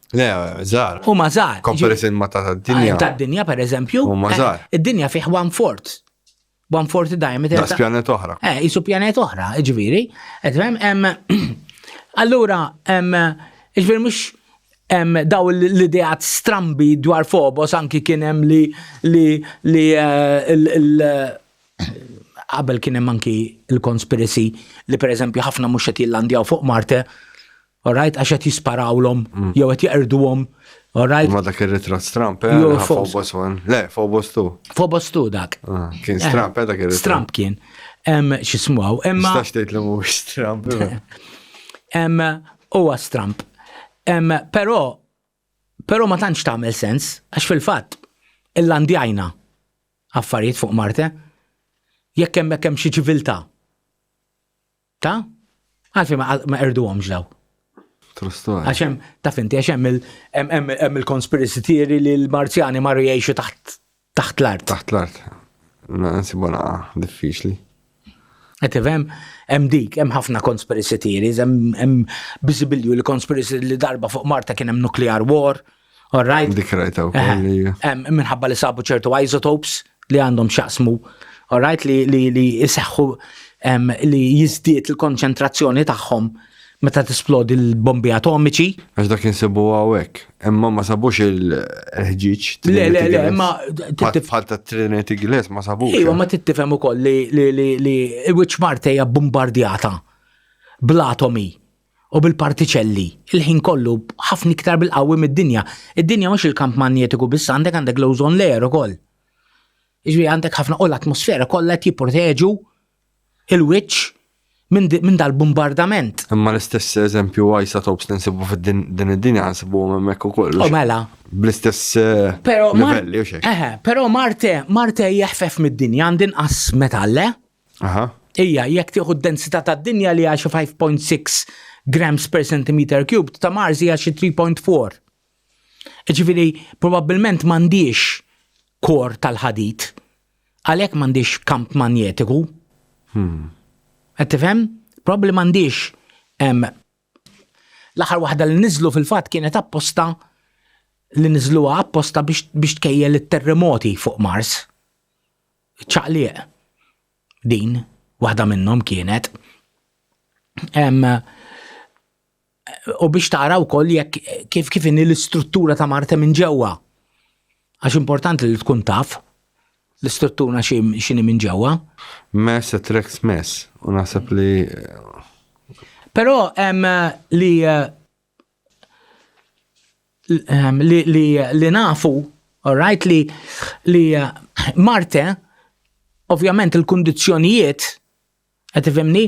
Le, żgħar. U ma żgħar. Comparison ma ta' d-dinja. Tad-dinja pereżempju. U ma żgħar. Id-dinja fih 1/4. 1/4 diameter. Das pjanet oħra. Isu pjanet oħra, ġifieri. Qed tifhem? Allura, ġifieri mhux daw l-ideat strambi dwar Phobos anki kien hemm li qabel kien hemm anki il-conspiracy li pereżempju ħafna mhux qed jillandjaw fuq Marte. Alright, għax qed jisparawlhom, jew qed jaqrduhom. Alright. Ma dak ir-ritratt Stramp, Phobos one. Le, Phobos 2. Phobos 2 dak. Kien Stramp dak ir-ritratt. Stramp kien. X'ismuh, imma. Stax tgħid li mhuwiex Stramp. Huwa Stramp. Però ma tantx tagħmel sens għax fil-fatt illandjajna affarijiet fuq Marte jekk hemm xi ċiviltà. Ta? Għalfejn ma erduhomx daw. Għaxem, ta' finti, għaxem il-conspiracy theory li l-Marzjani marru jgħixu taħt l-art. Taħt l-art. Nsibona diffiċli. Għetivem, hemm ħafna conspiracy theories, hemm bizibilju li conspiracy li darba fuq Marta kien hemm nuclear war, All right? Dik rajta wkoll. Minħabba li sabu ċertu isotopes li għandhom xaqsmu, all right, li jiseħħu li jizdiet il-konċentrazzjoni tagħhom meta tisplodi l-bombi atomiċi. Għax dak insibu għawek, imma ma sabux il-ħġiġ. Le, ma bħal ta' Trinity Glass ma sabux. Iwa, ma tittifhem ukoll li Wiċċ Marte hija bombardjata bl-atomi u bil-partiċelli. Il-ħin kollu ħafna iktar bil-qawwi mid-dinja. Id-dinja mhux il-kamp magnetiku biss għandek l-ozone layer ukoll. Iġri għandek ħafna u l-atmosfera kollha jipproteġu il-wiċċ minn dal-bombardament. Imma l-istess eżempju isotopes nsibu fid-din id-dinja nsibu hemmhekk ukoll. U mela. Bl-istess livelli u xejn. Però Marte jeħfef mid-dinja għandin qas metalle. Aha. Ija, jekk tieħu d-densità tad-dinja li għaxi 5.6 grams per centimeter cubed, ta' Mars hija xi 3.4. Ġifieri probabbilment m'għandix kor tal-ħadid, għalhekk m'għandix kamp magnetiku. Qed tifhem? Probabbli m'għandix l-aħħar waħda li niżlu fil-fatt kienet apposta li niżluha apposta biex tkejjel it-terremoti fuq Mars. ċaqliq. Din waħda minnhom kienet. U biex taraw wkoll jekk kif inhi l-istruttura ta' Marte minn ġewwa. Għax importanti li tkun taf l-istruttura x'inhi minn ġewwa. Mess attracts mess, u naħseb li. Però li nafu, all right, li Marte, ovvjament il-kundizzjonijiet, qed tifhimni,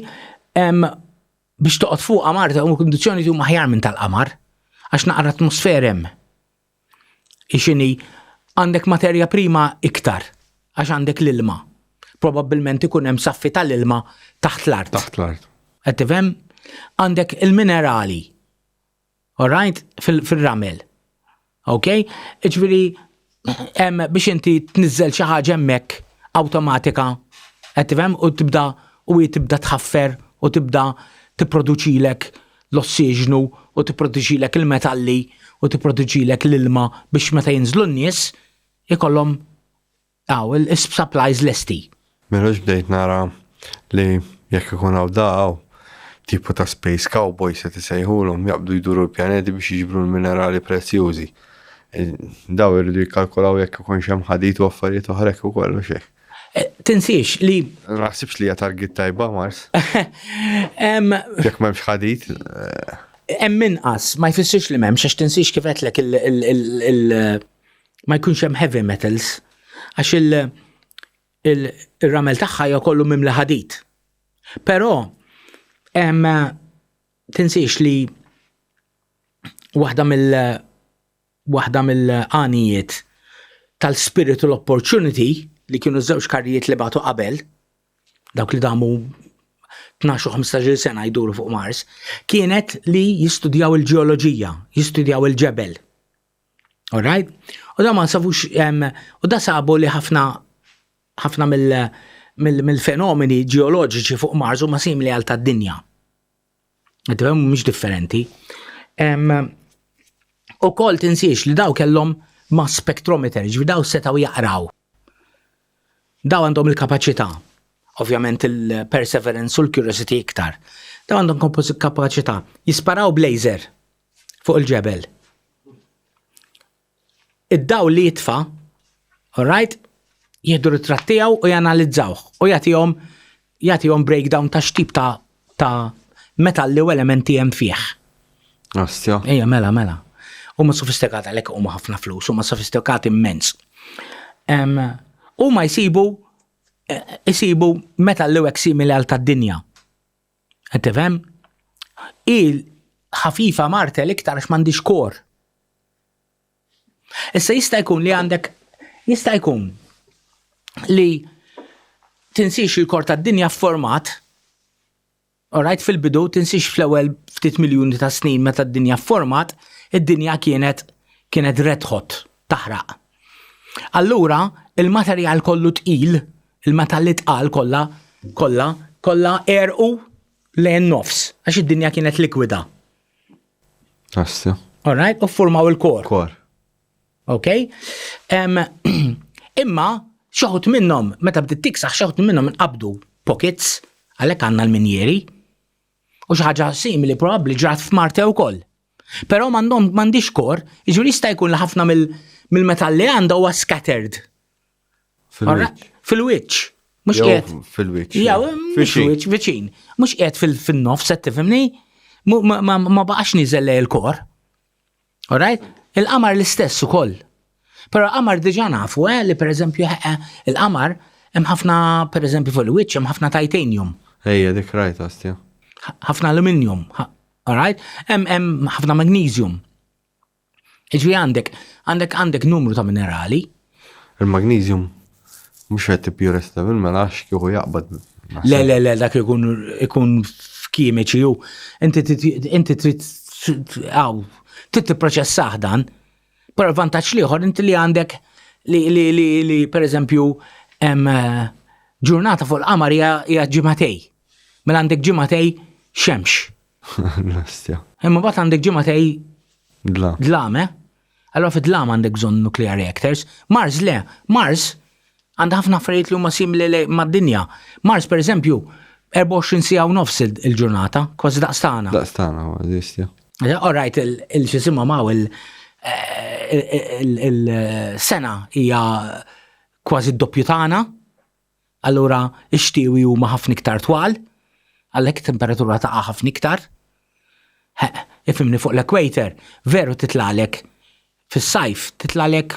biex toqgħod fuqha Marte huma kundizzjonijiet huma aħjar minn tal-qamar, għax naqra atmosfera hemm. Ixini għandek materja prima iktar, għax għandek l-ilma. Probabbilment ikun hemm saffi tal-ilma taħt l-art. Taħt l-art. Qed tifhem? Għandek il-minerali. All right? Fil-ramel. Okay? Iġifieri biex inti tniżżel xi ħaġa hemmhekk awtomatika, qed tifhem, u tibda tħaffer u tibda tipproduċilek l-ossiġnu u tipproduċilek il-metalli u tipproduċilek l-ilma biex meta jinżlu n-nies ikollhom il-supplies lesti. Melux bdejt nara li jekk ikun hawn tipu ta' space cowboys se tisejħulhom jaqbdu jduru l-pjaneti biex jiġbru l-minerali prezzjużi. Daw irridu jikkalkulaw jekk ikun hemm ħadid u affarijiet oħra u kollu xejn. Tinsiex li. Naħsibx li hija target tajba Mars. Jekk m'hemmx ħadid. Hemm inqas, ma jfissirx li m'hemmx għax tinsiex kif qedlek ma jkunx hemm heavy metals għax il-ramel tagħha jkollu mimla ħadid. Però tinsiex li waħda mill-għanijiet tal-spiritual opportunity li kienu żewġ karrijiet li bagħtu qabel, dawk li damu 12-15 sena jduru fuq Mars, kienet li jistudjaw il-ġeoloġija, jistudjaw il-ġebel. All right? U da ma nsafux, u da sabu li ħafna mill-fenomeni ġeoloġiċi fuq Mars huma simili għal tad-dinja. Għedbem mhux differenti. U kol tinsiex li daw kellhom ma' spektrometer, ġifi daw setaw jaqraw. Daw għandhom il-kapaċità, ovvjament il-perseverance u l-curiosity iktar. Daw għandhom kapaċità jisparaw blazer fuq il-ġebel. Id-daw li jitfa, all right, jieħdu ritrat tiegħu u janalizzawh u jagħtihom breakdown ta' x'tip ta' metalli u elementi hemm fih. Astja. Ejja, mela. Huma sofistikati għalhekk huma ħafna flus, huma sofistikati immens. Huma jsibu metalli hekk simili għal tad-dinja. Qed tifhem? Il-ħafifa Marte l-iktar għax m'għandix kor. Issa jista' jkun li tinsiex il-kor tad-dinja f'format, all right, fil-bidu tinsiex fl-ewwel ftit miljuni ta' snin meta d-dinja f'format, id-dinja kienet red hot, taħraq. Allura il-materjal kollu tqil, il-metalli tqal kollha erqu lejn nofs, għax id-dinja kienet likwida. Astja. All right, u formaw il-kor. Kor. Okay? Imma xoħut minnhom meta bdiet tiksaħ xoħut minnhom inqabdu pockets għalhekk għandna l-minjeri u xi ħaġa simili probabbli ġrat f'Marte wkoll. Però m'għandix kor, jiġifieri jista' jkun li ħafna mill-metalli għandha huwa scattered. Fil-wiċċ. Mhux qiegħed fil-wiċċ. Fil-wiċċ viċin. Mhux qiegħed fin-nofs qed tifhimni? Ma baqax niżel lej il-kor. Alright? Il-qamar l-istess ukoll. Però qamar diġà nafu li pereżempju il-qamar hemm ħafna pereżempju fil-wiċċ hemm ħafna titanium. Ejja dik rajt astja. Ħafna aluminium. Alright? Hemm ħafna magnesium. Jiġri għandek numru ta' minerali. Il-magnesium mhux qed tippjuresta bil-melax kieku jaqbad. Le, dak ikun f'kimiċi u inti trid tipproċessaħ dan. Però vantaġġ ieħor inti li għandek li pereżempju ġurnata fuq il-qamar hija ġimagħtej. Mela għandek ġimagħtej xemx. Imma bagħad għandek ġimagħtej dlam, Allora fid-dlam għandek bżonn nuclear reactors. Mars le, Mars għandha ħafna affarijiet li huma simili mad-dinja. Mars pereżempju 24 siegħa u nofs il-ġurnata, kważi daqstana. Daqstana huwa distja. All right, il-xisimma maw il-sena hija kważi d-doppju tagħna. Allura ix-xtiewi huma ħafna iktar twal, għalhekk temperatura taqa' ħafna iktar. Ifhimni fuq l-equator, veru titlalek fis-sajf, titlalek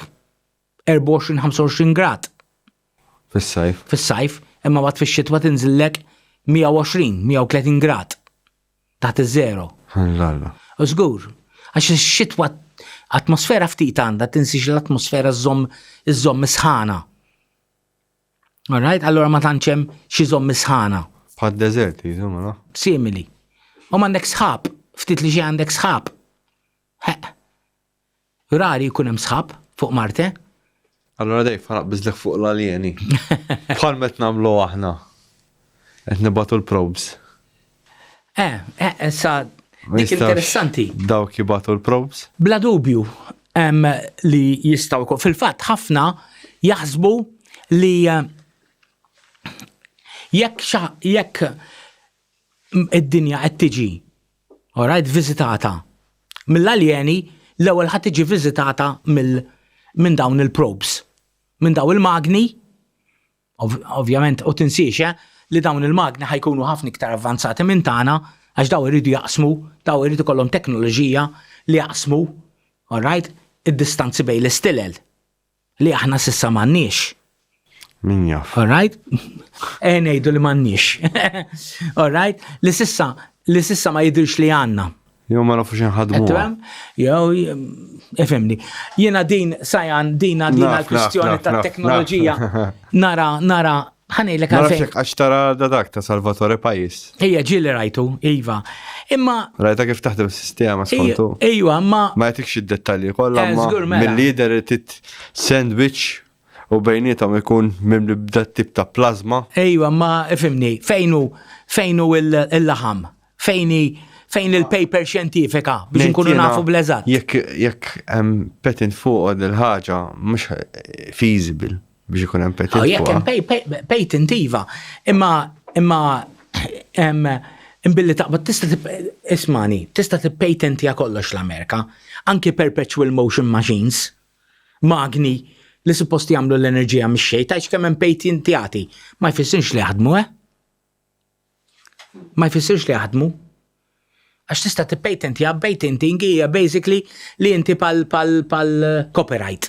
24-25 grad. Fis-sajf. Fis-sajf, imma waqt fix-xitwa tinżillek 120-130 grad. Taħt iż-żero. Lalla. U żgur, għax ix-xitwa atmosfera ftit għandha tinsix l-atmosfera iżomm misħana. All right, allura ma tantx hemm xi żomm misħana. Bħad deżerti, insomma, no? Simili. U m'għandek sħab, ftit li xi għandek sħab. Rari jkun hemm sħab fuq Marte. Allora dej faraq biżlek fuq l-alieni. Bħal met nagħmlu aħna. Qed nibatu l-probes. Sa dik interessanti. Dawk jibatu l-probes? Bla dubju li jistgħu fil-fatt ħafna jaħsbu li jekk id-dinja qed tiġi alright viżitata mill-alieni l-ewwel ħadd tiġi viżitata minn dawn il-probes, minn dawn il-magni, ovvjament u tinsiex li dawn il-magni ħajkunu ħafna iktar avvanzati minn tagħna għax daw iridu jaqsmu, daw iridu kollhom teknoloġija li jaqsmu, alright, id-distanzi bejn l-istilel li aħna s'issa m'għandniex. Min jaf. Alright? Ngħidu li m'għandniex. Alright? Li sissa ma jidhirx li għandna. Jew ma nafux inħadmuha. Jew ifhimni. Jiena din l-kwistjoni tat-teknoloġija nara ħanejlek għalfejn. Nafx għax tara dak ta' Salvatore Pajis. Ejja ġieli rajtu, iva. Imma rajta kif taħdem is-sistema skontu. Ejwa, ma jagħtikx id-dettalji kollha ma mill-lider tit sandwich u bejnietom ikun minn bda tip ta' plazma. Ejwa, ma ifhimni, fejnu il-laħam, fejn il-paper xjentifika biex nkunu nafu bl-eżatt. Jekk hemm patent fuq il-ħaġa mhux feasible biex ikun hemm patent fuq. Jekk hemm patent iva, imma imbilli taqbad tista' tippatentja kollox l-Amerika, anke perpetual motion machines, magni li supposti jagħmlu l-enerġija mix-xejn, tgħidx kemm hemm patentjati, ma jfissirx li jaħdmu Ma jfissirx li jaħdmu. Għax tista' tippatentja, patenting hija basically li inti pal copyright.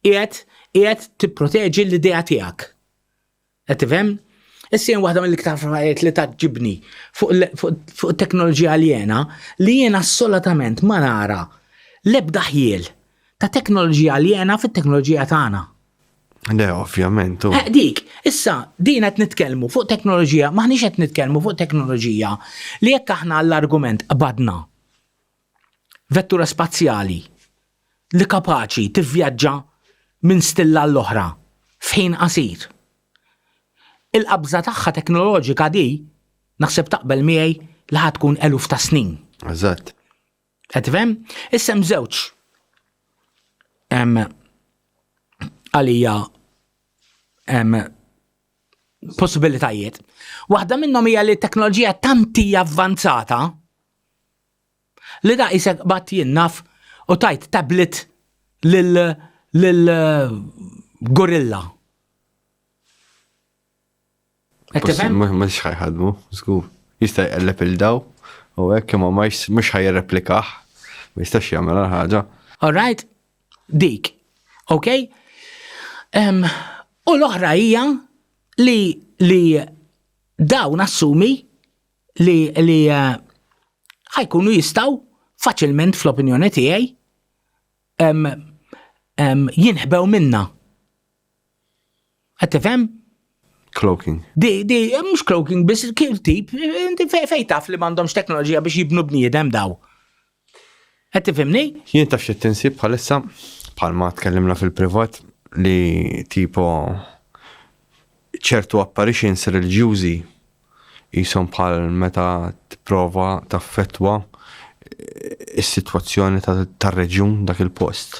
Qiegħed tipproteġi l-idea tiegħek. Qed tifhem? Issa waħda mill-iktar affarijiet li taġġibni fuq it-teknoloġija aljena li jiena assolutament ma nara l-ebda ħjiel ta' teknoloġija aljena fit-teknoloġija tagħna. Le, ovvjament. Dik, issa din qed nitkellmu fuq teknoloġija, maħniex qed nitkellmu fuq teknoloġija li jekk aħna l-argument qabadna vettura spazjali li kapaċi tivvjaġġa minn stilla l-oħra f'ħin qasir. Il-qabża tagħha teknoloġika di naħseb taqbel miegħi li ħad tkun eluf ta' snin. Eżatt. Qed tifhem? Issa hemm żewġ għalija possibilitajiet. Waħda minnhom hija li t-teknoloġija tanti avvanzata li da isek bat jinnaf u tajt tablet lil gorilla. Ma xħajħadmu, żgur. Jista' jqelleb il-daw u hekk ma mhux ħajreplikaħ, ma jistax jagħmel ħaġa. All right, dik. Okay? U l-oħra hija li dawn assumi li ħajkunu jistaw faċilment fl-opinjoni tiegħi jinħbew minna. Qed tifhem? Cloaking. Di mhux cloaking biss kif tip, inti fejn taf li m'għandhomx teknoloġija biex jibnu bniedem daw. Qed tifhimni? Jien taf xi tinsib bħalissa bħalma tkellimna fil-privat li tipo ċertu apparitions reliġjużi jisom bħal meta tipprova taffettwa is-sitwazzjoni tar-reġjun dak il-post.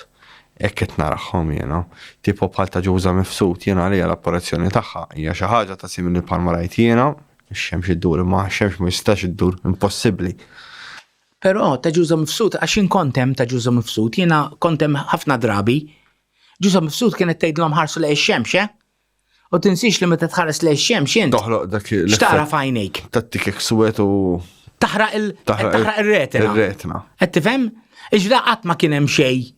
Ekket naraħħom jena. Tipo bħal ta' ġuża mifsut jena li l-apparazzjoni tagħha hija xi ħaġa ta' simili bħal marajt jiena, x-xemx iddur ma x-xemx ma jistax iddur, impossibbli. Però ta' ġuża mifsut għax inkontem ta' ġuża mifsut, jiena kontem ħafna drabi. Ġuża mifsut kienet tgħidlhom ħarsu lejn ix-xemx, u tinsix li meta tħares lejn ix-xemx int. Toħloq dak x'tara f'għajnejk. Tattik swet u taħraq ir-retna. Ir-retna. Qed tifhem? Iġda qatt ma kien hemm xejn.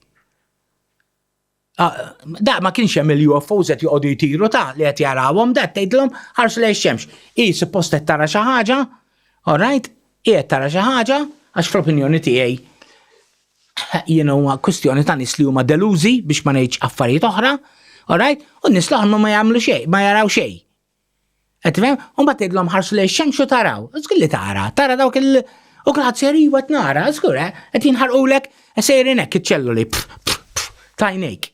Da ma kienx hemm il-UFOs qed joqogħdu jtiru ta' li qed jarawhom, da tgħidlhom ħarsu lejn ix-xemx. Suppost qed tara xi ħaġa, all right, qed tara xi ħaġa għax fl-opinjoni tiegħi huwa kwestjoni ta' nies li huma delużi biex ma ngħidx affarijiet oħra, all right, u n-nies l-oħra ma jagħmlu xejn, ma jaraw xejn. Qed tifhem? U mbagħad tgħidlhom ħarsu lejn ix-xemx u taraw. Żgur li tara dawk u grazzi arriva tnara, żgur qed jinħarqulek sejrin hekk iċ-ċelluli ta' għajnejk.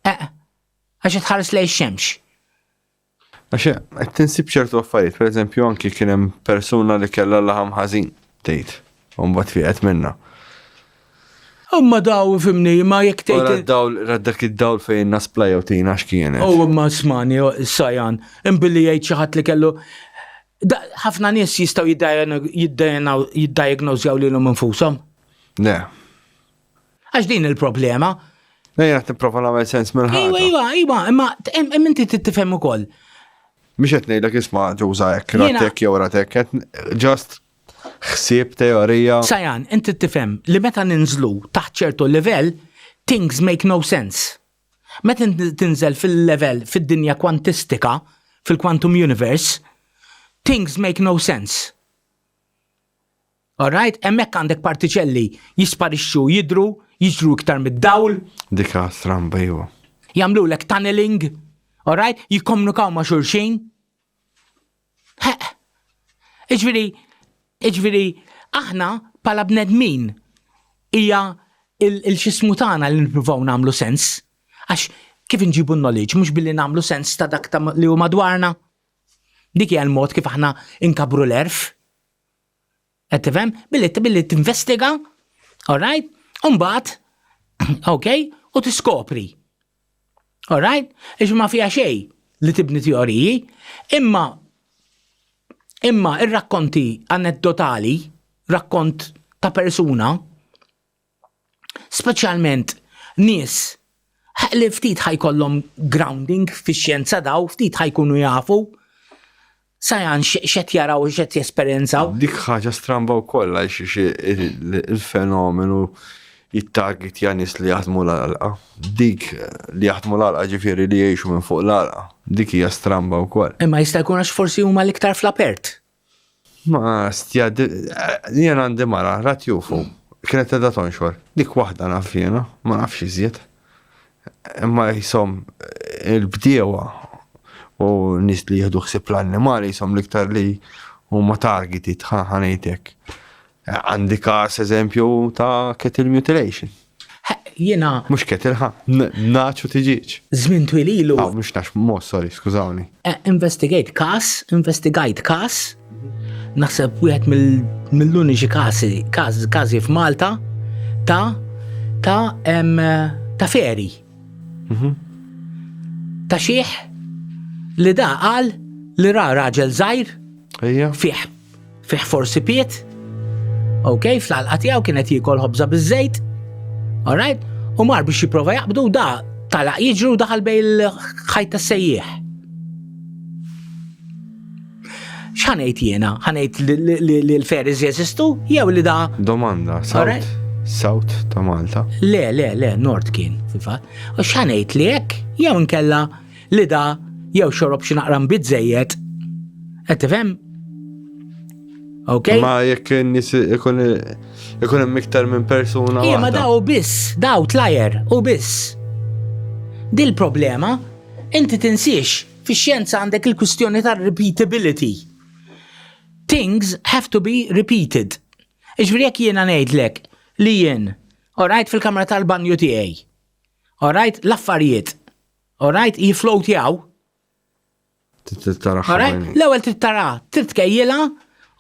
Għax tħares lejn ix-xemx. Għax qed tinsib ċertu affarijiet, pereżempju anki kien hemm persuna li kellha laħam ħażin tgħid, u mbagħad fieqet minnha. Imma daw fimni, ma jekk tgħid. Raddak id-dawl fejn nasplajaw tina x'kienet. Imma smani, Sajan, imbilli jgħid xi ħadd li kellu. Ħafna nies jistgħu jiddiagnożjaw lilhom infushom. Le. Għax din il-problema. Nejja tipprova nagħmel sens mill-ħaġa. Iva, imma inti tifhem ukoll. Mhux qed ngħidlek isma' ġuża hekk, ratek jew ratek, just ħsieb teorija. Sajan, inti tifhem li meta ninżlu taħt ċertu livell, things make no sense. Meta tinżel fil-level fid-dinja kwantistika, fil-quantum universe, things make no sense. All right, hemmhekk għandek partiċelli jisparixxu jiġru iktar mid-dawl. Dika stramba iva. Jagħmlulek tunneling, all right, jikkomunikaw ma' xulxin. Iġviri, aħna bħala bnedmin hija il-xismu tagħna li nippruvaw nagħmlu sens. Għax kif inġibu knowledge mhux billi nagħmlu sens ta' dak li huma dwarna. Dik hija l-mod kif aħna inkabru l-erf. Qed tifhem? Billi tinvestiga, all right? Mbagħad, okay, u tiskopri. All right? Ma fiha xejn li tibni teoriji, imma ir-rakkonti aneddotali, rakkont ta' persuna, speċjalment nies li ftit ħajkollhom grounding fix-xjenza daw, ftit ħajkunu jafu Sajan x'qed jaraw u x'qed jesperjenzaw. Dik ħaġa stramba wkoll għax il-fenomenu jittarget janis li jaħdmu l-għalqa. Dik li jaħdmu l-għalqa ġifieri li jgħixu minn fuq l-għalqa. Dik hija stramba wkoll. Imma jista' jkun għax forsi huma l-iktar fl-apert. Ma stja jien għandi mara rat jufu. Kienet edha tonxor. Dik waħda naf jiena, ma nafx iżjed. Imma jisom il-bdiewa u nis li jihdu ħsib l-annimali jisom liktar li huma targeted ħanejtek. Għandi kas eżempju ta' cattle mutilation. Jena. Mux cattle naċu tiġiġ. Żmien twililu. Mux nax sorry, skużawni. Investigate kas. Naħseb wieħed mill-uniċi każi f'Malta ta' ta' feri. Ta' xieħ li da qal li ra raġel żgħir Ejja. fih forsi piet. Okay, fl-għalqa tiegħu kienet jiekol ħobża biż-żejt. All right? U mar biex jipprova jaqbdu da talaq jiġru daħal bej il-ħajt tas-sejjieħ. X'ħanejt jiena? Ħanejt li l-ferries jeżistu jew li da Domanda, Alright. South ta' Malta. Le, Nord kien, fil-fatt. U x'ħanejt li hekk jew inkella li da jew xorob xi naqra biżejjed. Qed tifhem? Okay? Ma jekk nis ikun hemm iktar minn persuna Ija, ma waħda. daw biss, daw tlajer, u biss. Dil problema, inti tinsiex, fi xjenza għandek il-kwistjoni ta' repeatability. Things have to be repeated. Iġviri jekk jiena ngħidlek li jien, alright, fil-kamra tal-banju tiegħi. Alright, l-affarijiet. Alright, jiflowtjaw. Tara Alright, ħajni. l-ewwel trid tara, trid tkejjilha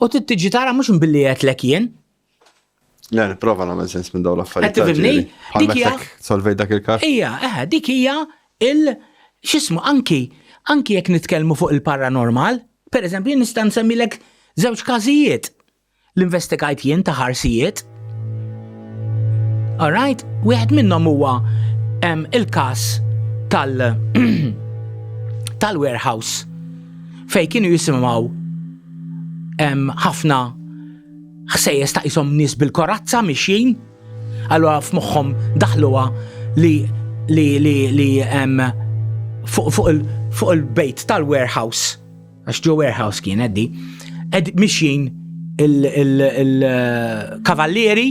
u trid tiġi tara mhux inbilli qedlek jien. Le, nipprova nagħmel sens minn dawn l-affarijiet. Qed tifhimni? Bħal Dik hija- mekk solvej dak il-każ. Ija, dik hija x'ismu anki jekk nitkellmu fuq il-paranormal, pereżempju nista' nsemmilek żewġ każijiet l-investigajt jien ta' ħarsijiet. All right, wieħed minnhom huwa il-każ tal-warehouse fejn kienu jisimgħu ħafna ħsejjes ta' isom nies bil-korazza mixjin, allura f'moħħhom daħluha li fuq il-bejt tal-warehouse, għax ġo warehouse kien għeddi, mixjin il-kavallieri,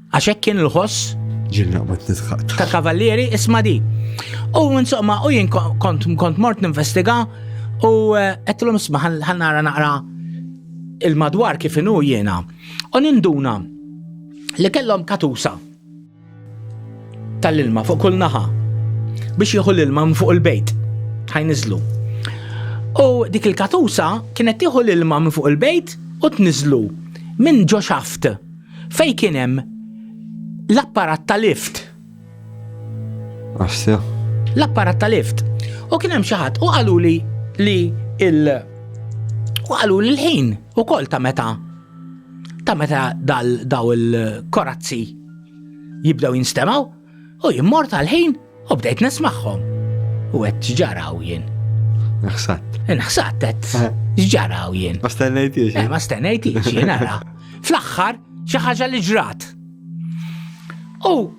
għax hekk kien il-ħoss Ġilna ma t-nitħat. ta' kavallieri isma' di. U insomma, u jien kont mort ninvestiga u għettilhom isma' ħannara naqra il-madwar kif inhu jiena. U ninduna li kellhom katusa tal-ilma fuq kull naħa biex jieħu l-ilma minn fuq il-bejt ħajniżlu. U dik il-katusa kienet tieħu l-ilma minn fuq il-bejt u tniżlu minn ġo xaft fejn kien hemm l-apparat ta' lift. Għaxtja. L-apparat ta' lift. U kien hemm xi ħadd u qaluli li l-ħin ukoll ta' meta daw il-korazzi jibdew jinstemaw u jimmort għal-ħin u bdejt nismagħhom. U qed ġaraw jien. Naħsat. Naħsat qed ġaraw jien. Ma stennejtiex. Ma stennejtiex jien ara. Fl-aħħar xi ħaġa li ġrat. U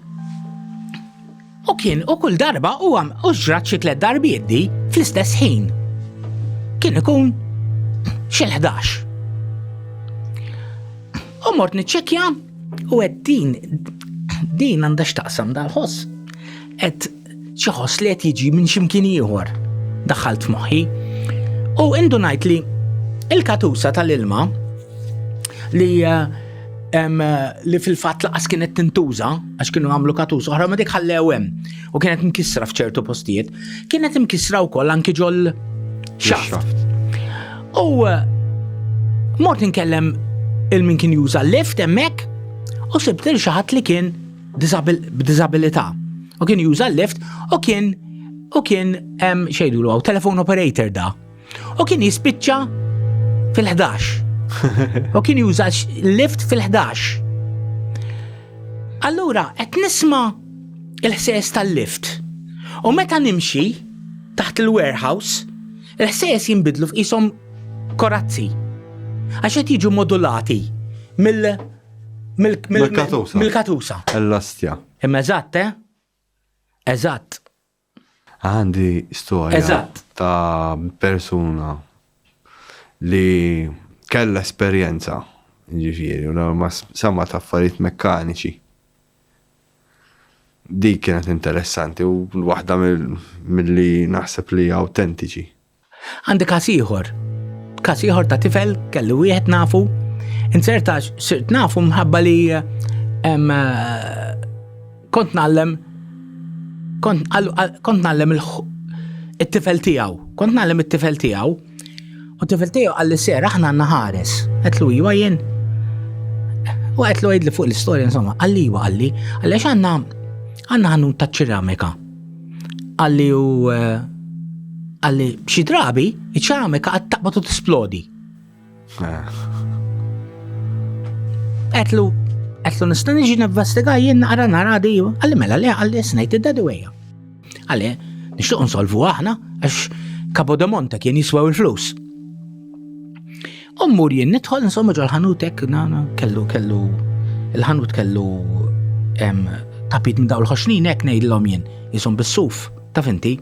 kien u kull darba u ġrat xi 3 darbiet di fl-istess ħin. Kien ikun xi 11. U mort niċċekkja u qed din għandha x'taqsam dal-ħoss. Qed xi ħoss li qed jiġi minn x'imkien ieħor. Daħħalt f'moħħi. U indunajt li il-katusa tal-ilma li fil-fatt laqas kienet tintuża għax kienu għamlu katusa oħra ma dik ħallew hemm u kienet mkissra f'ċertu postijiet, kienet mkissra wkoll anki ġol xaft. U mort inkellem il-min kien juża l-lift hemmhekk u sibt il xi ħadd li kien b'diżabilità. U kien juża l-lift u kien xejdulu għaw telefon operator da. U kien jispiċċa fil-11. U kien juża l-lift fil-11. Allura qed nisma' il-ħsies tal-lift. U meta nimxi taħt il-warehouse, il-ħsies jinbidlu f'qishom korazzi. Għax qed jiġu modulati mill-katusa. L-astja. Imma eżatt, Eżatt. Għandi storja Eżatt. ta' persuna li kella esperjenza, ġifieri, u ma samma ta' affarijiet mekkaniċi. Dik kienet interessanti u waħda mill-li naħseb li autentiċi. Għandi każ ieħor ta' tifel kelli wieħed nafu, inserta sirt nafu mħabba li kont nallem it-tifel tiegħu. Kont nallem it-tifel tiegħu. U t-tifel tiegħu għalli sera aħna għandna ħares. Qedlu iwa jien. U qedlu għidli fuq l-istorja insomma, għalli għax għanna ħanut ta' ċeramika. Għalli xi drabi iċ-ċeramika qed taqbad u tisplodi. Għetlu nista' niġi nivvestiga jien nara di, għalli mela li għalli snejt id-dadwejja. Għalli nixtieq nsolvu aħna għax Capodamonte kien jiswew il-flus. Ummur jien nidħol insomma ġol ħanutek kellu il-ħanut kellu tapit minn dawl ħoxnin hekk ngħidilhom jien jisom bis-suf, taf inti.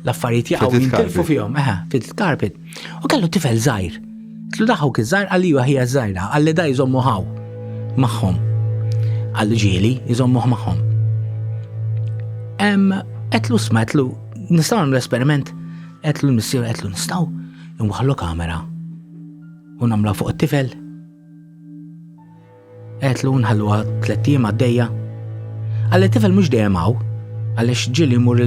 L-affarijiet jaqgħu jintilfu fihom, fitted carpet. U kellu tifel żgħir. Tlu daħħu kiż-żgħir għalli ħija żgħira, għalli da jżommu ħaw magħhom. Għalli ġieli jżommuh magħhom. Qedlu sma' qedlu nistgħu nagħmlu esperiment, qedlu l-missier qedlu nistgħu nwaħħlu kamera u nagħmluha fuq it-tifel. Qedlu nħalluha 3 ijiem għaddejja. Għalli t-tifel mhux dejjem hawn, għaliex ġieli jmur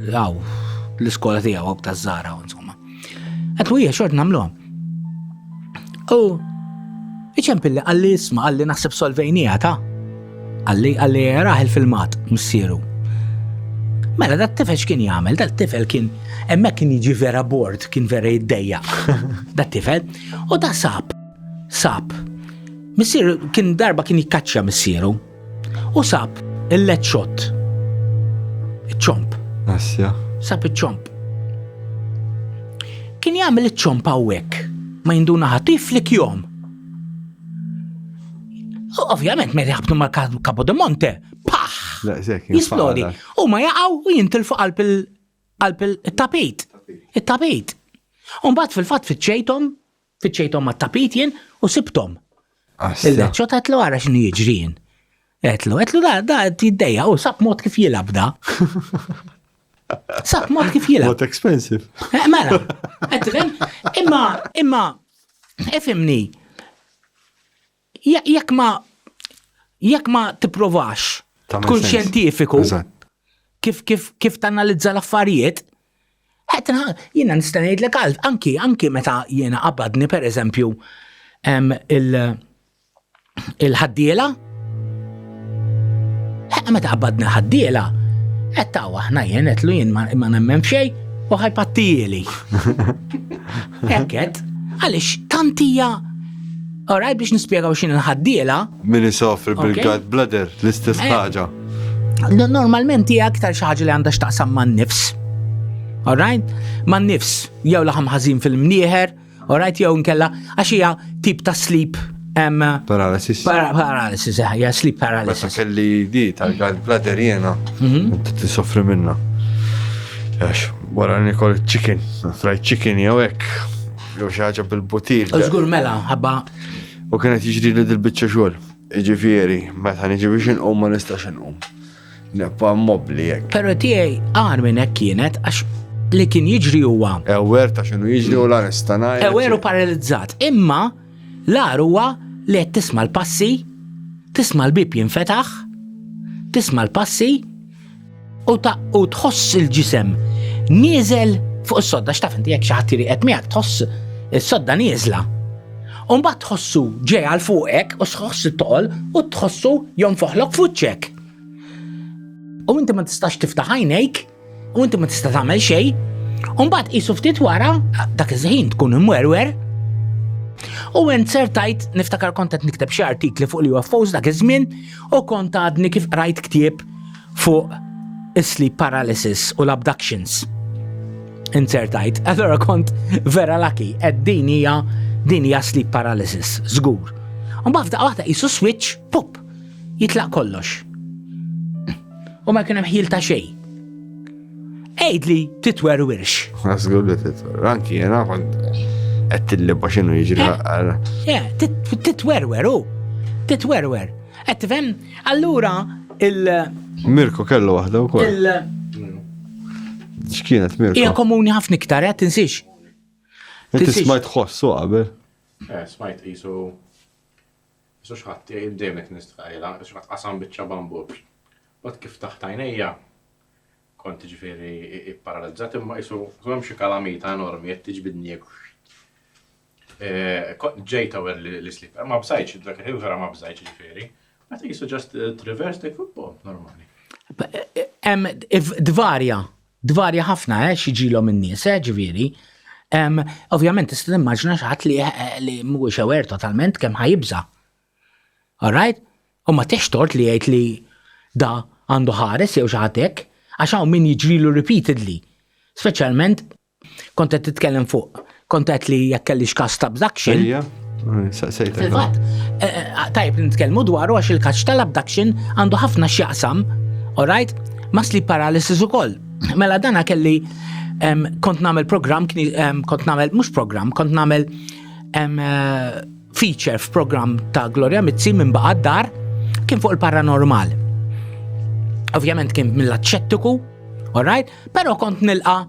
l-iskola tiegħu ta' żara insomma. Qedlu hija xort nagħmluha. U iċempilli għalli isma' għalli naħseb solvejnija ta' għalli raħ il-filmat missieru. Mela dat tifel x'kien jagħmel, dat tifel kien hemmhekk kien jiġi vera bord, kien vera jiddejjaq. Dat tifel u da sab. Missieru kien darba kien jikkaċċja missieru u sab il-let shot. Iċ-ċomp. Assja. Sab iċ-ċomp. Kien jagħmel iċ-ċomp hawnhekk. Ma jinduna ħadd jiflik jom. Ovvjament ma jħabtu ma' Capodamonte. Paħ! Jisplodi. U ma jaqgħu u jintilfu qalb il-tapit. Il-tapit. U mbagħad fil-fatt fiċċejthom mat-tapit jien u sibthom. Il-leċċot għetlu għara x'inhu jiġri jien. Għetlu da tiddejja u sab mod kif jilab da. Sab mod kif jilab. Not expensive. Mela, għettifem, imma, efimni, jekk ma tipprovax tkun xjentifiku kif tanalizza l-affarijiet, jiena nista' ngħidlek anki meta jiena qabadni pereżempju il-ħaddiela, meta qabadni ħaddiela, Ettaw, aħna jien għetlu jien ma nemmen fxej u ħajpattijeli. Ekket, għalix tantija. Alright, biex nispiegaw xin nħaddiela. Min isofri bil-gallbladder, l-istess ħaġa. Normalment hija aktar xi ħaġa li għandha x'taqsam man-nifs. Alright? Man-nifs jew laħam ħażin fil-mnieħer, alright, jew nkella għax hija tip ta' sleep paralysis. Paralysis, ja, sleep paralysis. Meta kelli di tal-gallbladder jiena, tisofri minna. Għax, wara nikol chicken, fried chicken jew hekk, jew xi ħaġa bil-butil. Żgur mela, ħabba. U kienet jiġri li dil-biċċa xogħol. Jiġifieri, meta niġi biex inqum ma nistax inqum. Nebqa' mobbli hekk. Però tiegħi għar minn hekk kienet għax li kien jiġri huwa. Ewer ta' x'inhu jiġri u la nista' ngħid. Ewer u paralizzat. Imma l-għar huwa li qed tisma' l-passi, tisma' l-bib jinfetaħ, tisma' l-passi u tħoss il-ġisem nieżel fuq is-sodda x'taf inti jekk xi ħadd iriqed miegħek tħoss is-sodda nieżla. U mbagħad tħossu ġej għal fuqek u tħoss it-toqol u tħossu jonfoħlok f'wiċċek. U inti ma tistax tiftaħ għajnejk, u inti ma tista' tagħmel xejn, u mbagħad qisu ftit wara dak iż-żħin tkun imwerwer. U sertajt niftakar kont qed nikteb xi artikli fuq l-UFOs dak iż-żmien u kont għadni kif rajt ktieb fuq is-sleep paralysis u l-abductions. Insertajt, allora kont vera lucky, din hija sleep paralysis, żgur. U mbagħad waħda qisu switch, pup, jitlaq kollox. U ma kien hemm ħil ta' xejn. Ejdli titwer wirx. Żgur li titwer. Anki jiena kont qed tillibba x'inhu jiġri. Titwerwer u. Titwerwer. Qed tifhem? Allura Mirko kellu waħda wkoll. X'kienet Mirko? Hija komuni ħafna iktar, qed tinsix. Inti smajt ħossu qabel? Smajt qisu x'ħadd dejjem nistqajla, x'ħadd qasam biċċa bambu. Bad kif taħt għajnejja kont ġifieri paralizzat imma qisu hemm xi kalamita enormi qed tiġbidni ġejta wer l-slip. Ma bżajtx dak il-ħiwra ma bżajtx ġifieri. Meta qisu just reverse tek football normali. Dvarja ħafna xiġilhom in-nies, ġifieri. Ovvjament tista' timmaġina xi ħadd li mhuwiex aware totalment kemm ħajibża. All right? U ma tort li jgħid li da għandu ħares jew xi ħadd hekk, għax hawn min jiġrilu repeatedly. Speċjalment kont qed titkellem fuq, kont qed li jekk kellix każ ta' abduction. Fil-fatt, tajb li nitkellmu dwaru għax il-każ tal-abduction għandu ħafna x'jaqsam, all right, ma' sleep paralysis ukoll. Mela dana kelli kont nagħmel programm, kont nagħmel feature f'programm ta' Gloria Mizzi minn baqa' d-dar kien fuq il-paranormal. Ovvjament kien mill-aċċettiku, all right, però kont nilqa'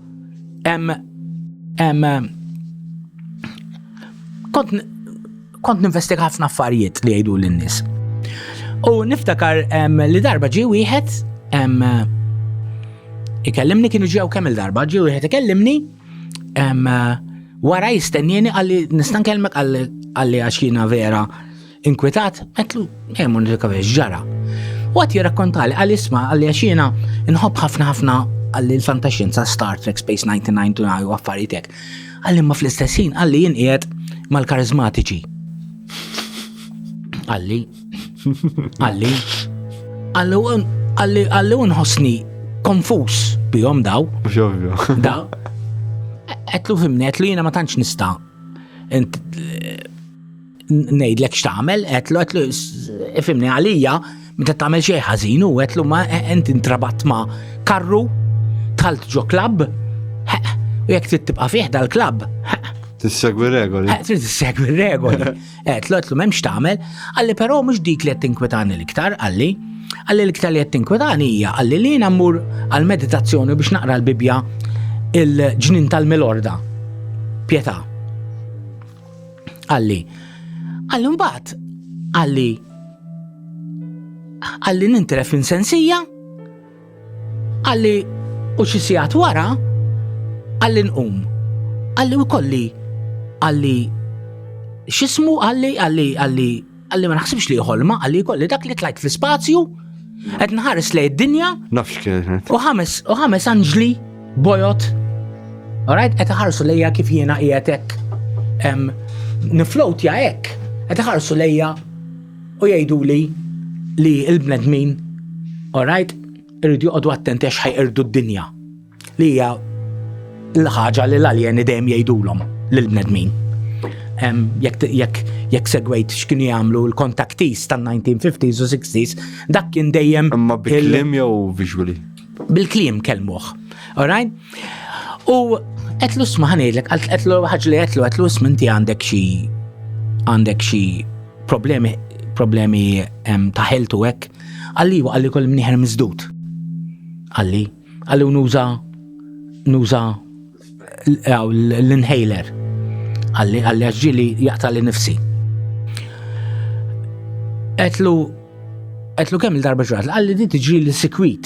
kont ninvestiga ħafna affarijiet li jgħidu lin-nies. U niftakar li darba ġie wieħed ikellimni, kienu ġew kemm il-darba, ġie wieħed ikellimni wara jistennieni għalli nista' nkellmek għalli għax jiena vera inkwetat, qedlu Monika vex ġara. U għad jirrakkontali għalli isma' għalli għax jiena inħobb ħafna għalli l-fantaxxjenza Star Trek Space 1999 u affarijiet hekk. Għalli ma fl-istessin għalli jien qiegħed mal-karizmatiċi. Għalli nħossni konfus bihom daw. Daw. Għetlu fimni, għetlu jina ma tantx nista' ngħidlek x'tagħmel, għetlu fimni għalija meta tagħmel xejn ħażin u għetlu ma int intrabatt ma' karru tħalt ġo klabb u jekk trid tibqa' fih dal-klabb. Tissegwi regoli. Trid tissegwi regoli. Għetlu m'hemmx tagħmel, għalli però mhux dik li qed tinkwetani l-iktar, għalli l-iktar li qed tinkwetani hija għalli li jiena mmur għall-meditazzjoni biex naqra l-Bibja il-ġnien tal-Milorda. Pietà. Għalli mbagħad għalli nintref insensija, għalli u xi sigħat wara għalli nqum. Għalli ukolli għalli x'ismu għalli ma naħsibx li ħolma, għalli kolli dak li tlajt fl-ispazju qed nħares lejn id-dinja. Nafx kienet. U ħames anġli bojot. Alright, qed iħarsu lejja kif jiena qiegħed hekk niflowtja hekk. Qed iħarsu lejja u jgħiduli li l-bnedmin, alright, irridu joqgħodu attenti għax ħajqirdu d-dinja. Li hija l-ħaġa li l-aljeni dejjem jgħidulhom lill-bnedmin. Jekk segwejt x'kienu jagħmlu l-kontaktis tan-1950s u 60s, dak kien dejjem imma bil-kliem jew visually. Bil-kliem kellmuh. Alright? U qedlu isma' ħanejlek, qedlu ħaġa li qedlu isma' inti għandek xi problemi ta' ħeltu hekk, għalli koll mnieħer miżdud. Għalli nuża l-inhaler. Għalli għaxġili jaqtali nifsi. Għetlu kemm il-darba ġrat, għalli di tiġri l-sikwit.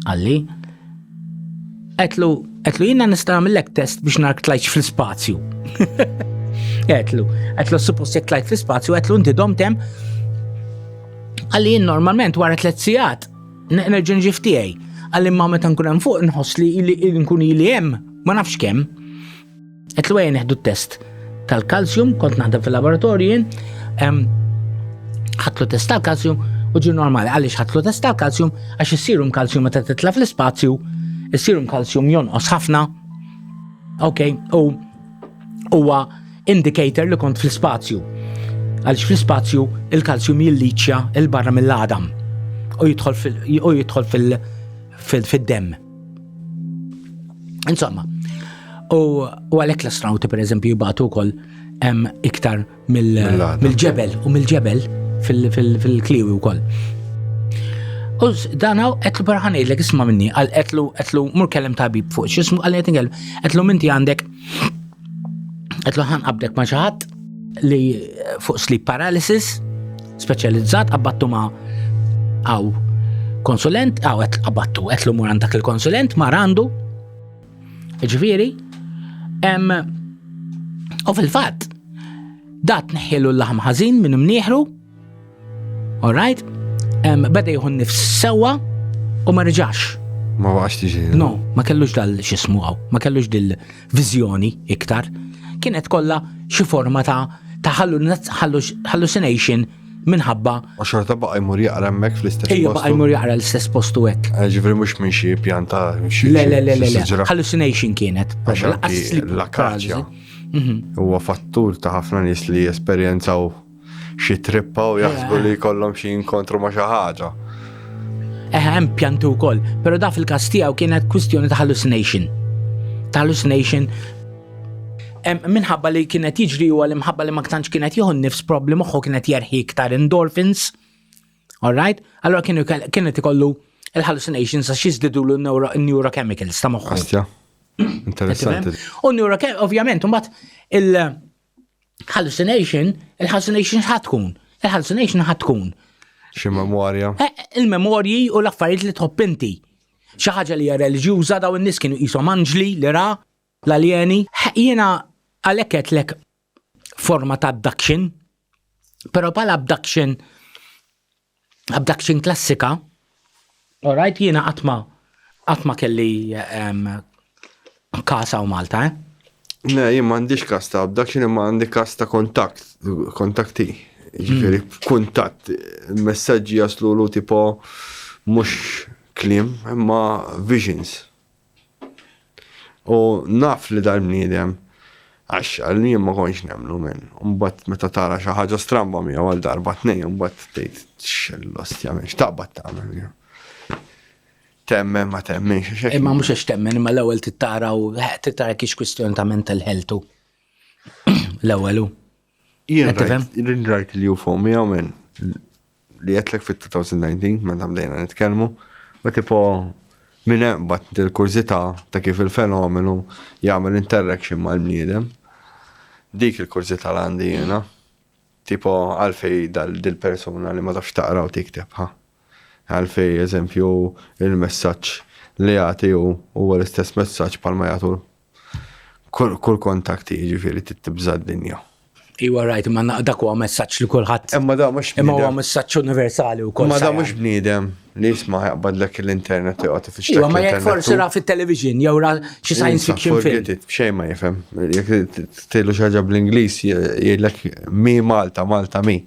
Għalli. Għetlu jina nista' nagħmellek test biex nark tlajċ fl-spazju. Għetlu suppost jekk tlajt fl-spazju, għetlu inti domtem. Għalli jien normalment wara 3 sigħat nerġa' nġi f'tiegħi. Għalli ma meta nkun hemm fuq nħoss li nkun ili hemm, ma nafx kemm. Għetlu għajn neħdu t-test tal-kalsium, kont naħdem fil-laboratorju, ħatlu test tal-kalsium u ġi normali. Għalix ħatlu test tal-kalsium għax is-serum kalsium meta titla fl-ispazju, is-serum kalsium jonqos ħafna. Ok, u huwa indicator li kont fl-ispazju. Għalix fl-ispazju il-kalsium jilliċja il-barra mill-adam u jidħol fil-dem. Insomma, u għalek l-astronauti per eżempju jibatu kol iktar mill-ġebel u mill-ġebel fil-kliwi u kol. U danaw għetlu barħan ejdlek isma minni, għetlu mur kellem tabib fuq xismu għalli għetlu għetlu minti għandek għetlu ħan qabdek maċaħat li fuq sleep paralysis specializzat għabbattu ma għaw konsulent, għabbattu għetlu mur għandak il-konsulent ma randu ġifiri. U fil-fatt, dat neħilu l-laħm ħażin minn mnieħru, alright, beda jħun nifs sewa, U ma reġax. Ma baqax tiġi. No, ma kellux xismu għaw, ma kellux dil-vizjoni iktar. Kienet kollha xi forma ta' hallucination minħabba. U xorta baqa jmur jaqra hemmhekk fl-istess post. Ejja baqa jmur jaqra l-istess postu hekk. Ġifri mhux minn xi pjanta. Le. Hallucination kienet. L-akaċja. Huwa fattur ta' ħafna nies li jesperjenzaw xi trippa u jaħsbu li jkollhom xi inkontru ma' xi ħaġa. Hemm pjantu wkoll, però da fil-każ tiegħu kienet kwistjoni ta' hallucination. Minħabba li kienet jiġri u minħabba li ma tantx kienet jieħu nnifs probli moħħu kienet jerħi iktar endorphins. All right? Allora kienet ikollu il-hallucinations għax jiżdidulu n-neurochemicals ta' moħħu. Astja. Interessanti. U ovvjament, mbagħad il-hallucination ħatkun. Xi memorja. Il-memorji u l-affarijiet li tħobb inti. Xi ħaġa li hija reliġjuża daw in-nies kienu qishom anġli li ra l-aljeni. Jiena għalhekk qedlek forma ta' abduction, però bħala abduction klassika, all right, jiena qatt ma kelli kasa u Malta, Ne, jien m'għandix kas ta' abduction imma għandi kas ta' kontakti. Ġifieri kuntatt, messaġġi jaslu lu tipo mhux kliem, imma visions. U naf li dal-bniedem għax għal-nien ma konx nemmnu minn. Mbagħad meta tara xi ħaġa stramba miegħu għal darba tnejn, mbagħad tgħid x'ellost jagħmel, x'taqbad tagħmel. Temmen ma temmenx. Imma mhux għax temmen, imma l-ewwel tittara kiex kwistjoni ta' mental health. L-ewwel. Jien rajt il-UFO miegħu minn li qedlek fit-2019 meta bdejna nitkellmu, ma tipo minn hemm bad il-kurzità ta' kif il-fenomenu jagħmel interaction mal-bniedem. Dik il-kurzità l għandi jiena. Tipo għalfej dil-persuna li ma tafx taqra u tiktebha. Għalfej eżempju il-messaġġ li jagħti huwa l-istess messaġġ bħalma jagħtu kull kontakti jiġifieri tibża d-dinja. Iwa rajt, imma dak huwa messaġġ li kulħadd. Imma da mhux imma huwa messaġġ universali wkoll. Ma da mhux bniedem li jisma' jaqbadlek l-internet joqgħod ifixtek. Iwa ma jekk forsi ra fit-television jew ra xi science fiction film. Xejn ma jifhem. Jekk tgħidlu xi ħaġa bl-Ingliż jgħidlek mi Malta mi.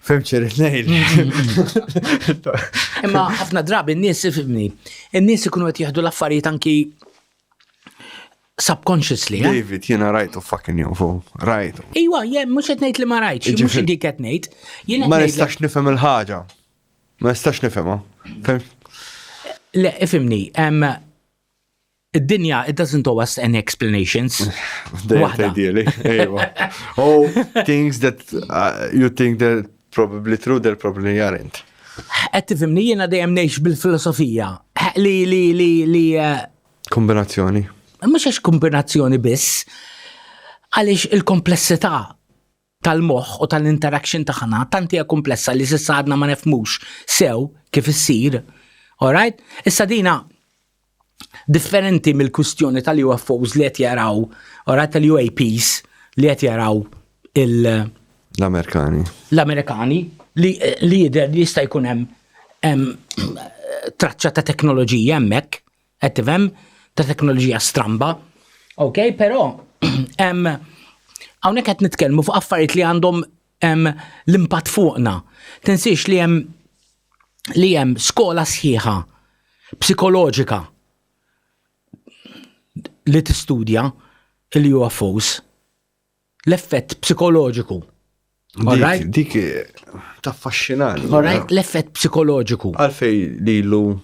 Fimx irid ngħid. Imma ħafna drabi n-nies ifhimni. In-nies ikunu qed jieħdu l-affarijiet anki subconsciously, David, jiena rajtu fucking UFO, rajtu. Iwa, mhux qed ngħid li ma rajtx, mhux dik qed ngħid. Ma nistax nifhem il-ħaġa. Ma nistax nifhemha. Le, ifhimni, id-dinja it doesn't owe us any explanations. Ideally, ejwa. Oh, things that you think they're probably true, they're probably aren't. Qed tifhimni jiena dejjem ngħix bil-filosofija li kombinazzjoni. Mhux għax kombinazzjoni biss, għaliex il-komplessità tal-moħħ u tal-interaction tagħna tant hija komplessa li s'issa għadna ma nefhmux sew kif issir. All right? Issa dina differenti mill-kwistjoni tal-UFOs li qed jaraw, all right, tal-UAPs li qed jaraw l-Amerikani. L-Amerikani li jidher li jista' jkun hemm traċċa ta' teknoloġija hemmhekk, qed tifhem? Ta' teknoloġija stramba, ok, però hawnhekk qed nitkellmu fuq affarijiet li għandhom l-impatt fuqna. Tinsiex li hemm skola sħiħa psikoloġika li tistudja il-UFOs, l-effett psikoloġiku. Dik taffaxxinani. L-effett psikoloġiku. Għalfej lilu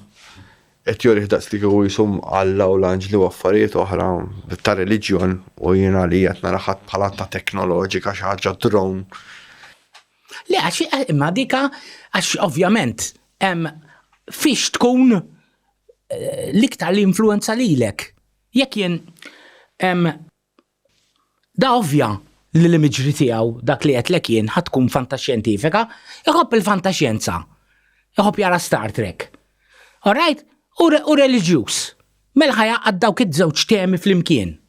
qed jorih daqs li kieku jsum Alla u l-anġli u affarijiet oħra ta' reliġjon u jiena li qed naraħat bħala ta' teknoloġika xi ħaġa drone. Le għax imma dika għax ovvjament fiex tkun l-iktar li influenza lilek. Jekk jien da ovvja li l-imaġri tiegħu dak li qedlek jien ħatkun fantaxjentifika, iħobb il-fantaxjenza. Iħobb jara Star Trek. All right? U reliġjuż. Mela ħajaqgħad dawk iż-żewġ temi flimkien.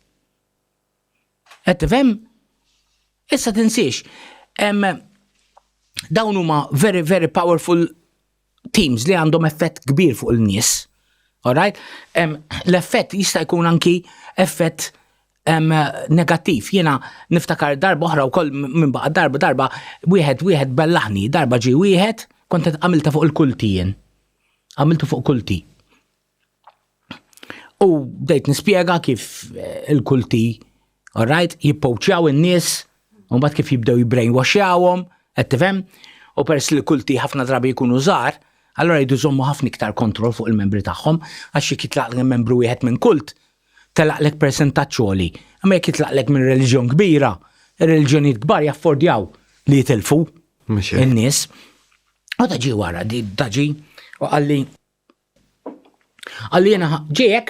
Qed tifhem? Issa tinsiex. Dawn huma very, very powerful teams li għandhom effett kbir fuq il-nies. Alright? L-effett jista' jkun anki effett negattiv. Jiena niftakar darba oħra wkoll minn baqa' darba wieħed bellaħni, darba ġie wieħed kont għamilta fuq il-kulti jien. Għamiltu fuq kulti. U bdejt nispjega kif il-kulti, alright, jippowċjaw in-nies, u mbagħad kif jibdew jibbrainwashjawhom, qed tifhem? U peress li kulti ħafna drabi jkunu żgħar, allura jdu żommu ħafna iktar kontroll fuq il-membri tagħhom, għax jekk jitlaq membru wieħed minn kult, telaqlek percentaġġ għoli. Imma jekk jitlaqlek minn reliġjon kbira, ir-reliġjonijiet kbar jaffordjaw li jitilfu in-nies. U daġi wara, daġi, u għalli jena ġejek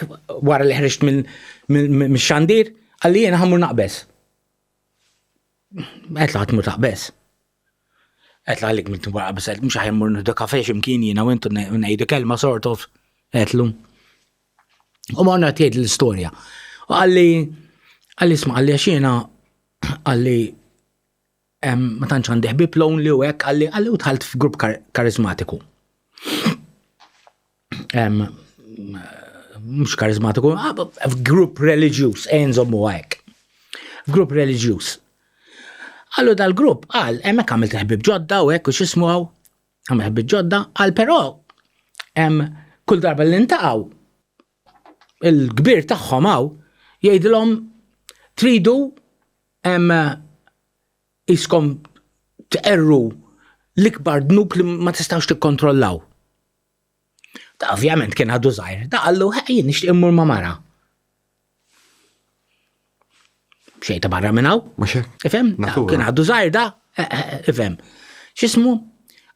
wara li ħriġt mill-xandir, għalli jena ħammur naqbes. Għetla ħatmur taqbes. Għetla għallik mill-tum wara naqbes, mux ħammur nħdu kafe ximkien jena u intu nejdu kelma sort of, għetlu. U ma għonna tjed l-istoria. U għalli isma, għalli għaxina, għalli ma tantx għandi ħbib lonely u hekk għalli u tħalt f'grupp karizmatiku. Mhux karizmatiku, f'grupp religious, nżommu hekk. F'grupp religious. Għallu dal-grupp qal hemmhekk għamilt ħbib ġodda u hekk u x'ismu hawn, għamilt ħbib ġodda, qal però kull darba li ntaqgħu il-kbir tagħhom hawn jgħidilhom tridu iskom tqerru l-ikbar dnub li ma tistgħux tikkontrollaw. Da ovvjament kien għadu żgħir, da qallu jien nixtieq immur ma' mara. Xejta barra minn hawn. Ifhem? Kien għadu żgħir da, ifhem. X'ismu?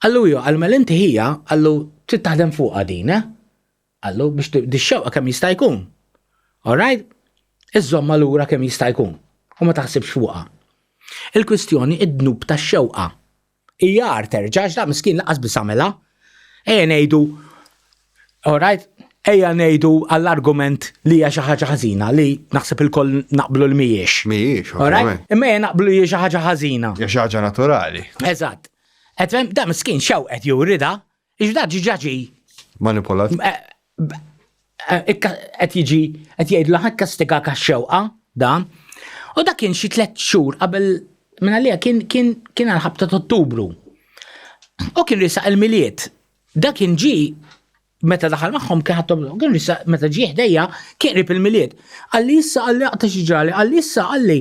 Allu jo, għal inti hija, għallu trid taħdem fuqha din, Għallu biex dix-xewqa kemm jista' jkun. All right? Iżomma lura kemm jista' jkun. U ma taħsibx fuqha. Il-kwistjoni id-dnub tax-xewqa. Hija terġax da miskin laqas bisamela. Ejja ngħidu, all right, ejja ngħidu għall-argument li hija xi ħaġa ħażina li naħseb il-koll naqblu l mhijiex. Mhijiex, all right? Imma ejja naqblu hija xi ħaġa ħażina. Hija xi ħaġa naturali. Eżatt. Qed fhem da miskin xewqet juri da, iġda ġiġaġi. Manipulat. Qed jgħidlu ħadd kastigak għax-xewqa da. U da kien xi 3 xhur qabel minn għalija kien għal-ħabta ta' Ottubru. U kien risaq il-miliet. Da kien ġi meta daħal magħhom kien risaq meta ġi ħdejja kien rib il-miliet. Għalli issa għalli għaqta xi ġrali, għalli issa għalli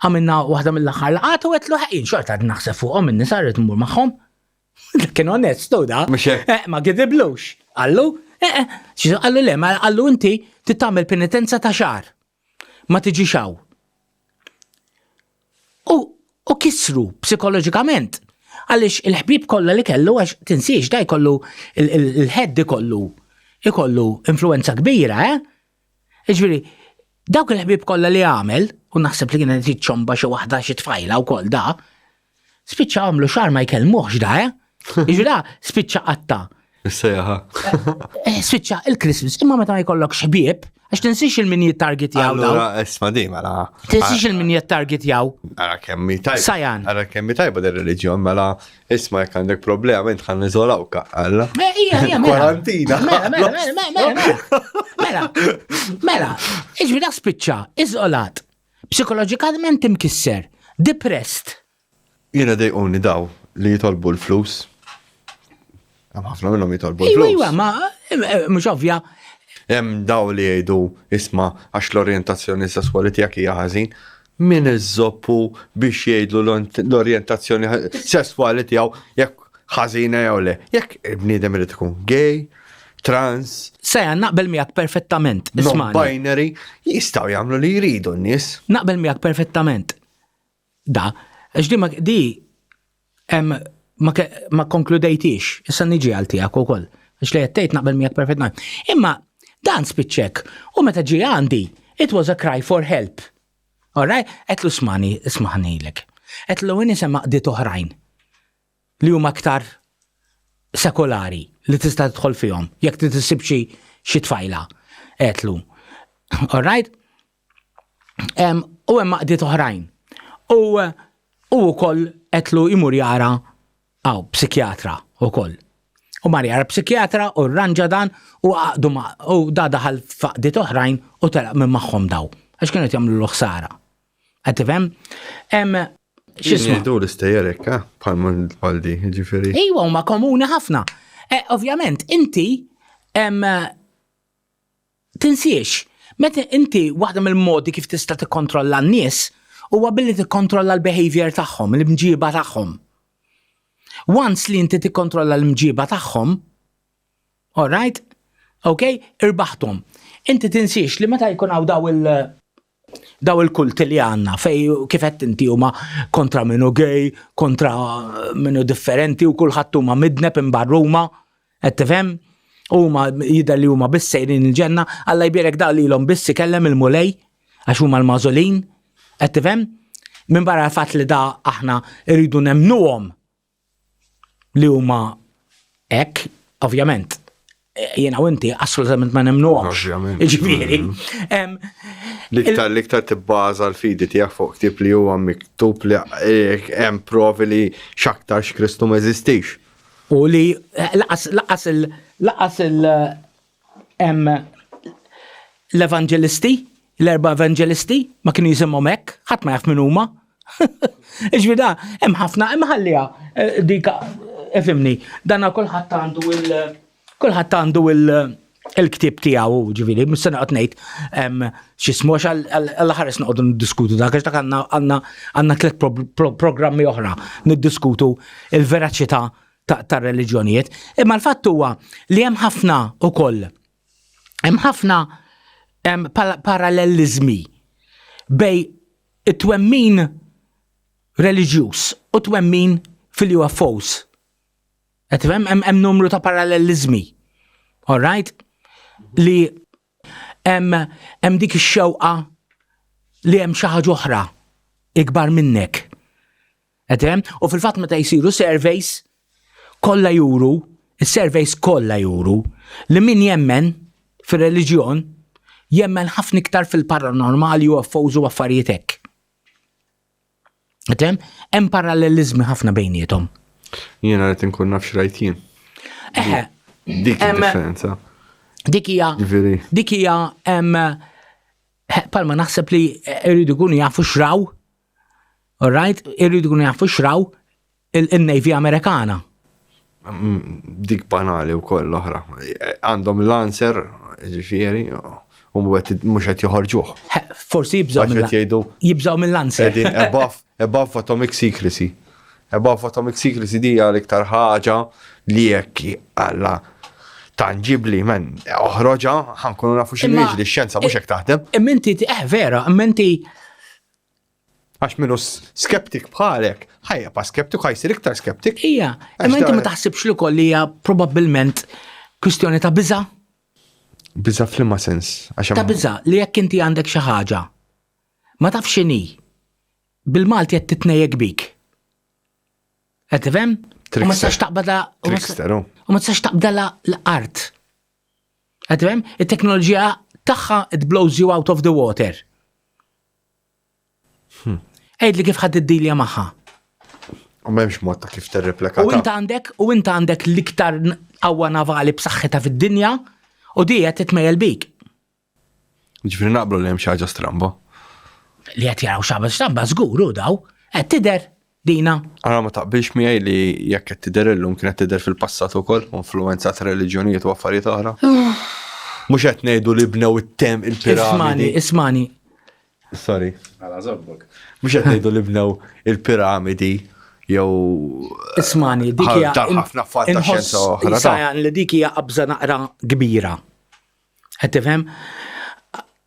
għamilna waħda mill-aħħar laqgħat u għetlu ħaqin xorta naħseb fuqhom in-nisa rrid immur magħhom. Kien onestu da. Ma gidiblux. Għallu? Għallu le, ma għallu inti tittamel penitenza ta' xar. Ma tiġi xaw. U kisru psikoloġikament. Għalix il-ħbib kollha li kellu, għax tinsiex da jkollu il-ħedd ikollu influenza kbira, Iġviri, dawk il-ħbib kollha li għamel, u naħseb li kienet tiċċomba xi waħda xi tfajla wkoll da, spiċċa għamlu xar ma jkellmuhx da, Iġviri da, spiċċa qatta. Is-sejħa. Spiċċa il-Christmas, imma meta ma jkollok xbieb, għax tinsiex il-min jittarget jaw. Allura, isma' di mela. Tinsiex il-min jittarget jaw. Ara kemmi tajba. Sajan. Ara kemmi tajba der-reliġjon mela isma' jekk għandek problema int ħan niżolawka. Alla. Ija, Kwarantina. Mela, iġbi dak spiċċa, iżolat, psikoloġikament imkisser, depressed. Jiena dejquni daw li jitolbu l-flus. Ħafna minnhom jitolbu l-flus. Iwa, ma mhux ovvja. Hemm daw li jgħidu isma' għax l-orjentazzjoni sesswali tiegħek hija ħażin, min iżoppu biex jgħidlu l-orjentazzjoni sesswali tiegħu jekk ħażina jew le. Jekk bniedem irid ikun gay, trans, Seja, naqbel miegħek perfettament. non-binary, jistgħu jagħmlu li jridu n-nies. Naqbel miegħek perfettament. Da, għax di ma konkludejtix, issa niġi għal tiegħek ukoll. Għax li għattejt naqbel miegħek perfettament. Imma dan spiċċek, u meta ġi għandi, it was a cry for help. All right? Etlu ismaħnilek. Etlu għini semma qdiet oħrajn li huma aktar sekolari li tista' tidħol fihom jekk tissib xi tfajla. Etlu. All right? U hemm qdiet oħrajn. U wkoll etlu imur jara psikjatra wkoll. U Marja psikjatra u rranġa dan u għaqdu u da daħal faqdiet oħrajn u telaq minn magħhom daw. Għax kienu jagħmlu l-ħsara. Qed tifhem? X'ismu l-istejjerek, bħal-di, ġifieri. Ejwa, huma komuni ħafna. Ovvjament, inti tinsiex, meta inti waħda mill-modi kif tista' tikkontrolla n-nies huwa billi tikkontrolla l-behavior tagħhom, l-imġiba tagħhom. Once li inti tikkontrolla l-imġiba tagħhom, all right, okay, irbaħtom. Inti tinsiex li meta jkun hawn daw il-kult li għandna fej kif qed inti huma kontra minnu gay, kontra minnu differenti u kulħadd huma midneb imbarruma, qed tifhem? Huma jidher li huma biss sejrin il-ġenna, Alla jbierek da lilhom biss ikellem il-mulej għax huma l-mażolin, qed tifhem? Minn barra l-fatt li da aħna rridu nemmnuhom li huma hekk, ovvjament. Jiena u inti assolutament ma nemmnuhomx. Ovvjament. Ġifieri. L-iktar tibbaża l-fidi tiegħek fuq ktib li huwa miktub li hemm provi li x'aktar x'Kristu ma jeżistix. U li laqas l-evangelisti, l-erba' evangelisti ma kienu jisimhom hekk, ħadd ma jaf min huma. Ġifieri da hemm ħafna hemm ħallija dik ifhimni, dan kulħadd għandu il-ktib tiegħu, ġifieri, mhux se noqgħod ngħid x'ismu għall-ħares noqogħdu niddiskutu dak għax dak għandna tliet programmi oħra niddiskutu il-veraċità tar-reliġjonijiet. Imma l-fatt huwa li hemm ħafna parallelizmi bej it-twemmin reliġjuż u twemmin fil-UFOs. Qed hemm numru ta' parallelizmi. All right? Li hemm dik ix-xewqa li hemm xi ħaġa oħra ikbar minnek. Qed hemm? U fil-fatt meta jsiru surveys kollha juru, is-surveys kollha juru li min jemmen fir-reliġjon jemmen ħafna iktar fil-paranormali u UFOs u affarijiet hekk. Qed hemm? Hemm parallelizmi ħafna bejniethom. Jiena qed inkun naf x'rajtin. Dik id-differenza. Dik hija palma naħseb li jridu jkunu jafu x'raw, all right, jridu jkunu jafu x'raw il-Navy Amerikana. Dik banali wkoll l-oħra. Għandhom l-answer, ġifieri, u mhux qed joħorġuh. Forsi jibżgħu mill-answer. Above atomic secrecy. Above atomic secrecy di l-iktar ħaġa li jekk għalla tangibli men oħroġa ħankunu nafu x'inhi x-xjenza mhux hekk taħdem. Imminti vera, imminti għax minnu skeptik bħalek, ħajja pa skeptik, ħajsir iktar skeptik. Ija, imma inti ma taħsibx li koll hija probabbilment kwistjoni ta' biża'. Biża' f'liema sens. Ta' biża' li jekk inti għandek xi ħaġa ma tafx x'inhi bil-Malti qed titnejjek bik. Qed tifhem? U ma tistax taqbadha u ma tistax taqbdha l-art. Qed tifhem? It-teknoloġija tagħha it blows you out of the water. Għejdli kif ħadd iddilja magħha. U m'hemmx mod ta' kif tirrepleka. U inta għandek l-iktar qawwa navali b'saħħitha fid-dinja u di qed titmejjel bik. Ġifieri naqblu li hemm xi ħaġa stramba. Li qed jaraw xi stramba żgur u daw qed tidher dina. Ara ma taqbilx miegħi li jekk qed tidher illum kienet tidher fil-passat ukoll influwenzat reliġjonijiet u affarijiet oħra. Mhux qed ngħidu li bnew il-piramidi. Ismani. Sorry. Għala żobbok. Mhux qed ngħidu li bnew il-piramidi jew Ismani, dik hija ħafna fatt ta' xjenza oħra. Sajan li dik hija qabża naqra kbira. Qed tifhem?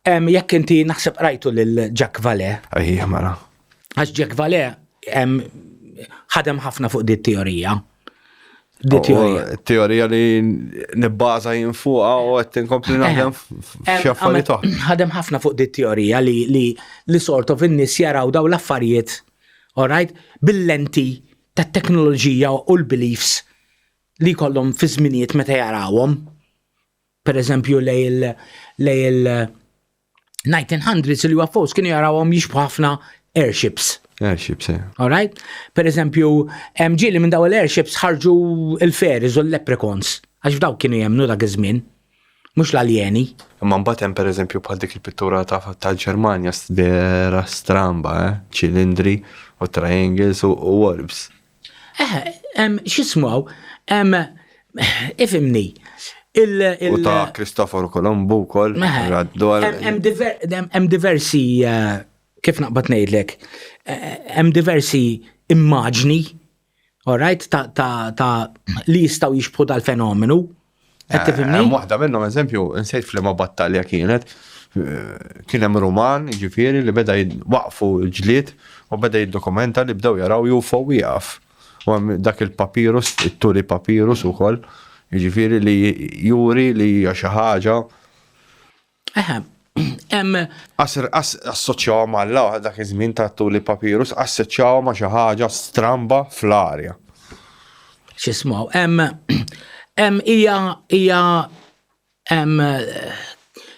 Jekk inti naħseb rajtu lil Jack Vallée. Ejja mara. Għax Jack Vallée ħadem ħafna fuq di teorija. Teorija li nibbaża jien fuqha u qed inkompli naħdem f'xi affarijiet oħra. Ħadem ħafna fuq di teorija li sort of in-nies jaraw daw l-affarijiet, all right, bil-lenti tat-teknoloġija u l-beliefs li jkollhom fi żminijiet meta jarawhom. Pereżempju lej il-1900s li UFOs kienu jarawhom jixbħu ħafna airships. Airships, All right? Per eżempju, ġieli minn daw l-airships ħarġu il-fairies u l-leprechauns. Għax f'daw kienu jemnu dak iż-żmien. Mhux l-aljeni. Imma mbagħad hemm pereżempju bħal dik il-pittura tal-Ġermanja vera stramba, ċilindri u triangles u orbs. X'ismu ifimni. U ta' Kristoforu Kolombu wkoll. Hemm diversi kif naqbad ngħidlek, hemm diversi immaġni, all right, ta' li jistgħu jixbħu dal-fenomenu. Qed tifhimni? Hemm waħda minnhom eżempju, insejt fl-ma battalja kien hemm Ruman, jiġifieri li beda waqfu l-ġlied u beda jiddokumenta li bdew jaraw UFO wieqaf. U hemm dak il-papirus, it-turi papirus ukoll, jiġifieri li juri li hija xi ħaġa. Assoċjaw mal-law dak iż-żmien ta' tuli papirus, assoċjaw ma' xi ħaġa stramba fl-arja. X'ismu, hija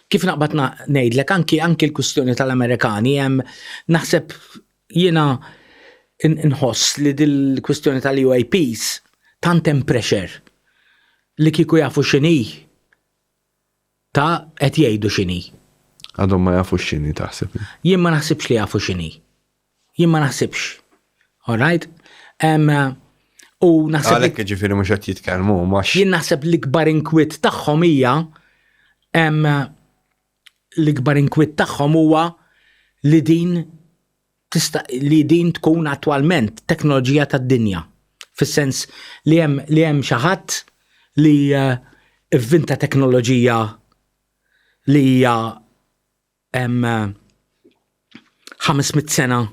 kif naqbad ngħidlek anki l-kwistjoni tal-Amerikani hemm naħseb jiena inħoss li dil-kwistjoni tal-UAPs tant hemm pressure li kieku jafu x'inhi ta' qed jgħidu x'inhi. Għadhom ma jafu x'inhi taħseb. Jien ma naħsibx li jafu x'inhi. Jien ma naħsibx. All right? U naħseb għalhekk ġifieri mhux qed jitkellmu jien naħseb l-ikbar inkwiet tagħhom hija l-ikbar inkwiet tagħhom huwa li din tkun attwalment teknoloġija tad-dinja. Fis-sens li hemm xi ħadd li ivvinta teknoloġija li hija 500 sena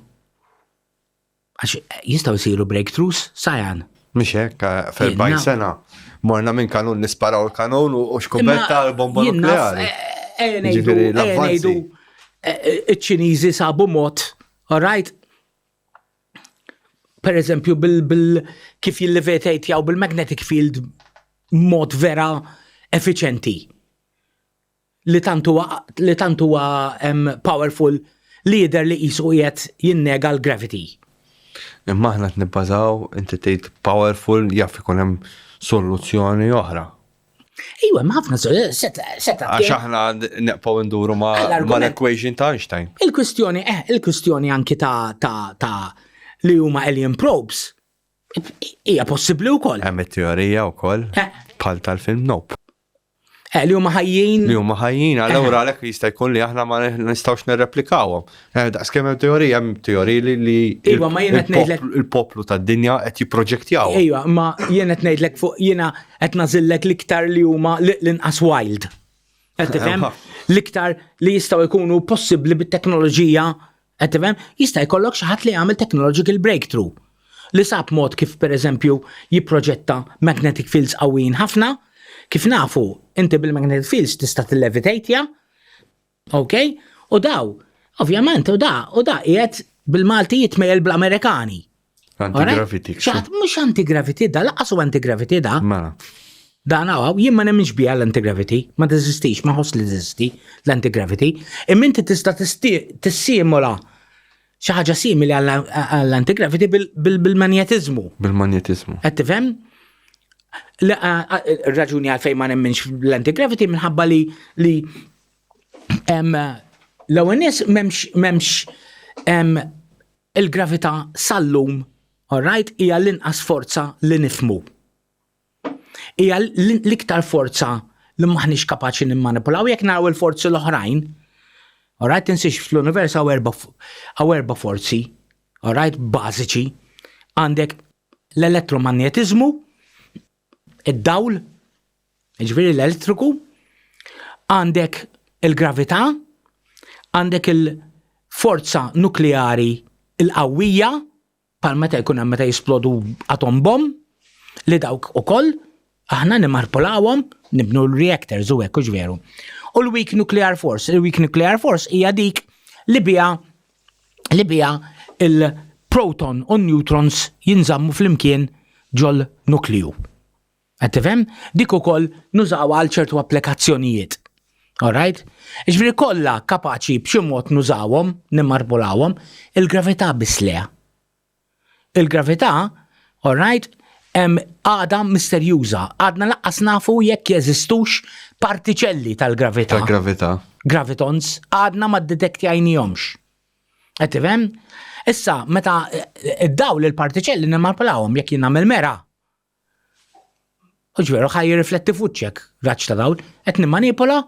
għax jistgħu jsiru breakthroughs sajan. Mhix hekk f'40 sena morna minn kanun nisparaw il-kanun u xkubetta l-bomba nukleari. Ngħidu iċ-Ċiniżi sabu mod, all right? Per eżempju kif jillevitatjaw bil-magnetic field mod vera effiċenti. Li tantu huwa powerful leader li qisu qiegħed jinnega l-gravity. Imma aħna nibbażaw inti tgħid powerful jaf ikun hemm soluzzjoni oħra. Iwa, ma ħafna seta. Għax aħna neqgħu nduru ma l-equation ta' Einstein. Il-kwistjoni anki ta' li huma alien probes hija possibbli wkoll. Hemm it-teorija wkoll bħal tal-film Nope. Li huma ħajjin. Allura għalhekk jista' jkun li aħna ma nistgħux nirreplikawhom. Daqskemm hemm teorija li il-poplu tad-dinja qed jipproġettjaw. Ejwa, ma jien qed ngħidlek fuq jiena qed nażillek l-iktar li huma l-inqas wild. Qed tifhem? L-iktar li jistgħu jkunu possibbli bit-teknoloġija, qed tifhem? Jista' jkollok xi ħadd li jagħmel technological breakthrough. Li sab mod kif pereżempju jipproġetta magnetic fields qawwin ħafna. Kif nafu, inti bil-magnetic fields tista' tillevitatja, okay? U daw, ovvjament, u da qiegħed bil-Malti jitmejjel bl-Amerikani. Anti-gravity. Mhux anti-gravity da, laqqas u anti-gravity da. Mela. Da nawaw, jien ma nemminx biha l-anti-gravity, ma teżistix, ma ħoss li teżisti l-anti-gravity. Imma inti tista' tissimula xi ħaġa simili għall-anti-gravity bil-manjetizmu. Bil-manjetizmu. Qed tifhem? Raġuni għalfejn ma nemminx l-anti-gravity minħabba li l-ewwel nies m'hemmx il-gravità sal-lum, all right, hija l-inqas forza li nifhmu. Hija l-iktar forza li maħniex kapaċi nimmanipulaw jekk naraw il-forzi l-oħrajn. All right, insiex fl-univers hawn erba' forzi, all right, bażiċi. Għandek l-elettromagnetiżmu, id-dawl, ġifieri l-elettriku, għandek il-gravità, għandek il-forza nukleari il-qawwija, bħal meta jkun hemm meta jisplodu atom bomb, li dawk ukoll aħna nimmarpolawhom, nibnu l-reactors u hekk veru. U l-weak nuclear force, il-weak nuclear force hija dik li biha il-proton u neutrons jinżammu flimkien ġol nukliju. Qed tifhem? Dik ukoll nużawha għal ċertu applikazzjonijiet. Alright? Ġifieri kollha kapaċi b'xi mod nużawhom, nimmarpulawhom, il-gravità biss le. Il-gravità, alright, għada misterjuża, għadna laqqas nafu jekk jeżistux partiċelli tal-gravità. Tal-gravità. Gravitons, għadna ma d-detektjajnijomx. Għettifem? Issa, meta id-dawl il-partiċelli nimmarpulawhom jekk jien nagħmel mera. Uġveru, ħaj jirrifletti fuċċek, raċ ta' dawl, qed nimmanipula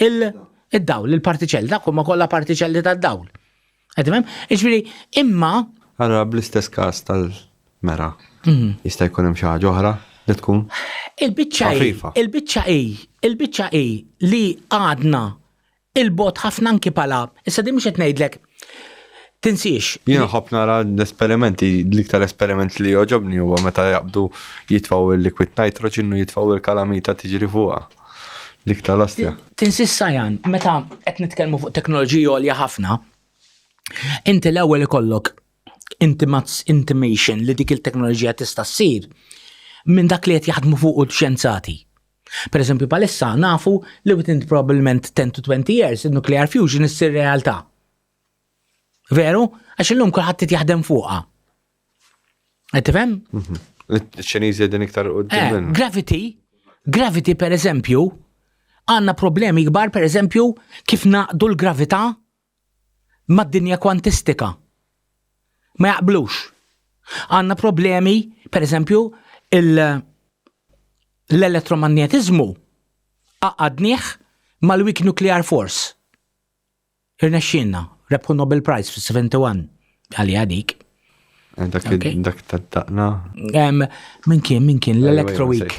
il-dawl, il-partiċelli, dak huma kollha partiċelli tad-dawl. Għettifem? Ġifieri, imma. Allora bl-istess każ tal-mera. Jista' jkun hemm xi ħaġa oħra li tkun. Il-biċċa li għadna il-bot ħafna anki pala, issa di mhux qed ngħidlek tinsiex. Jiena ħobb nara l-esperimenti, l-iktar esperiment li joġobni huwa meta jaqbdu jitfgħu il-liquid nitrogen u jitfgħu il-kalamita tiġri fuqha. L-iktar l-ostja. Tinsiex Sajan, meta qed nitkellmu fuq teknoloġija għolja ħafna, inti l-ewwel ikollok intimation li dik il-teknoloġija tista' ssir minn dak li qed jaħdmu fuq xjenzati. Per eżempju, palissa nafu li within probablement 10 to 20 years il-nuclear fusion issir realtà. Veru? Għax illum kulħadd jaħdem fuqha. Qed tifhem? Iċ-Ċiniżi din iktar quddiem. Gravity per eżempju, għandna problemi kbar per eżempju kif naqdu l-gravità mad-dinja kwantistika. Ma jaqblux. Għandna problemi, per eżempju, l-elettromagnetizmu għadnieh mal-Weak Nuclear Force. Irnexxinna, rebħu Nobel Prize fis-71 għalli għadik. Dak tad-daqna. Min kien l-Electro Week.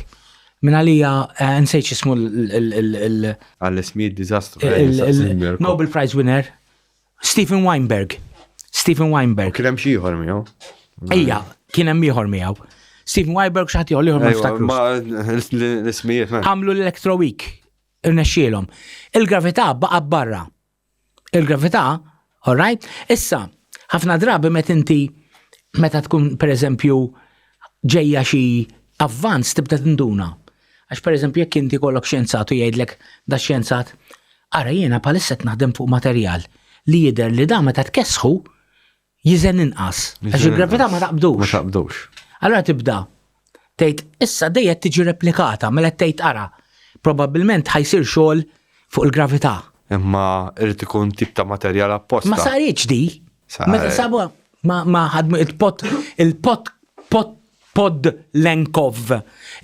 Min għalija nsejċ ismu għall-ismijiet dizastru. Nobel Prize winner Stephen Weinberg. Kien hemm xi ieħor miegħu. Ejja, kien hemm ieħor miegħu. Stephen Weinberg xaħti għolli ieħor ma niftakrux. L-ismijiet għamlu l-Electro Week. Irnexxielhom. Il-gravità baqa' barra. Il-gravità, all right? Issa, ħafna drabi meta tkun pereżempju ġejja xi avvanz tibda tinduna. Għax pereżempju jekk inti kollok xjenzat u jgħidlek da xjenzat, ara jiena palissa qed naħdem fuq materjal li jidher li da meta tkessħu jiżen inqas. Għax il-gravità ma taqbdux. Allora tibda tgħid issa dejja tiġi replikata mela tgħid ara probabbilment ħajsir xogħol fuq il-gravità. Imma irid ikun tip ta' materjal apposta. Ma saritx di. Meta sabu ma ħadmu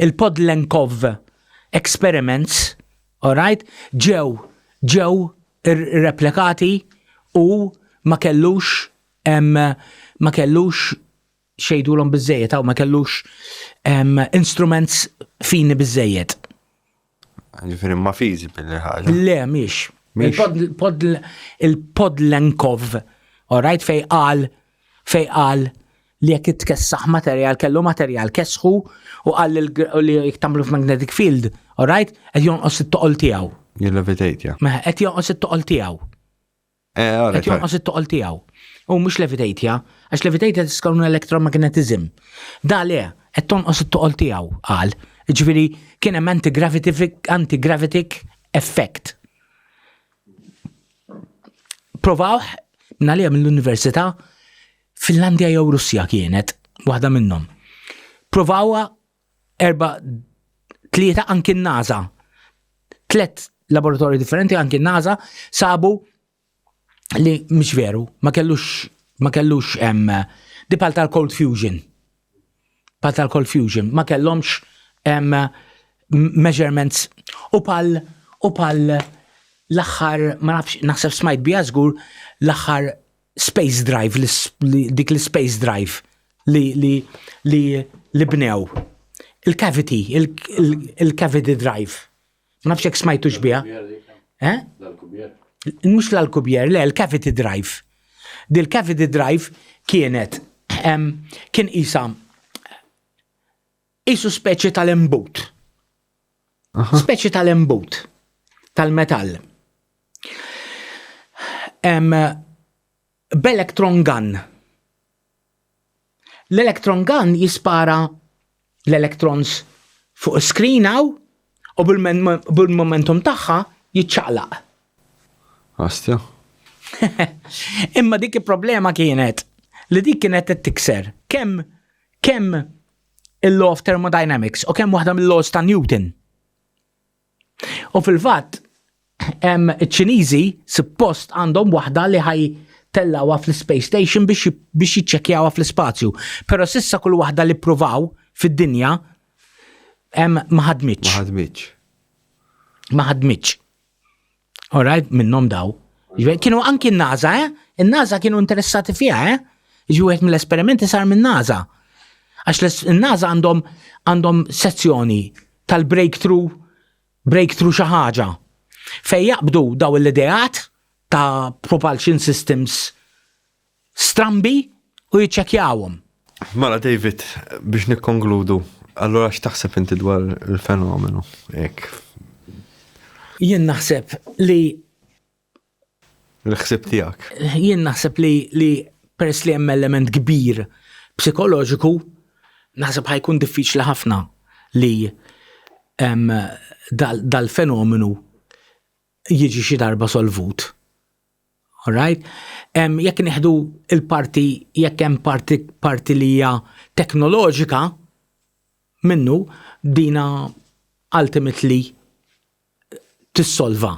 il-Podlenkov experiments, all right, ġew replikati u ma kellux xejdulhom biżejjed aw ma kellux instruments fini biżejjed. Ġifieri ma feasible ħaġa. Le mhix. Il-Podlenkov, all right, fej qal li jekk itkessaħ materjal kellu materjal kesħu u qal li jekk tagħmlu f'magnetic field, all right, qed jonqos it-toqol tiegħu. Jillevitate, ja. Ma qed jonqos it-toqol tiegħu. Qed jonqos it-toqol tiegħu. U mhux levitate, ja, għax levitate qed tkun electromagnetism. Da le, qed tonqos it-toqol tiegħu qal. Ġifieri kien hemm anti-gravitic effect. Provaw nagħliha mill-Università Finlandja jew Russja kienet waħda minnhom. Provawha 3 anki n-NASA. 3 laboratorji differenti anki n-NASA sabu li mhix veru, ma kellux di pal tal-cold fusion. Pal tal-cold fusion, ma kellhomx measurements u pal l-aħħar ma nafx naħseb smajt biha żgur l-aħħar space drive dik l-space drive li bnew. Il-cavity drive. Ma nafx jekk smajtux biha. Mhux l-alkubjer, le l-cavity drive. Dil-cavity drive kien isu speċi tal-embut. Speċi tal-embut tal-metall. B'electron gun. L-electron gun jispara l-electrons fuq screen u bil-momentum tagħha jiċċaqlaq. Astja. Imma dik il-problema kienet li dik kienet tikser kemm il-law of thermodynamics u kemm waħda mill-laws ta' Newton. U fil-fatt iċ-Ċiniżi suppost għandhom waħda li ħaj tellawha fl-Space Station biex jiċċekkjawha fl-ispazju. Però sissa kull waħda li pruvaw fid-dinja ma ħadmitx. Ma ħadmitx. Alright, minnhom daw. Kienu anki n-NASA, Il-NASA kienu interessati fiha, Wieħed mill-esperimenti sar minn NASA. Għax il-NASA għandhom sezzjoni tal-breakthrough xi ħaġa. Fejn jaqbdu daw l-ideat ta' propulsion systems strambi u jiċċekkjawhom. Mela David, biex nikkonkludu, allura x'taħseb inti dwar il-fenomenu? Jien naħseb li l-ħsieb tiegħek. Jien naħseb li peress li hemm element kbir psikoloġiku, naħseb ħajkun diffiċli ħafna li dal-fenomenu jiġi xi darba solvut. Alright? Jekk nieħdu il-parti, jekk hemm parti li hija teknoloġika minnu, dina ultimately tissolva.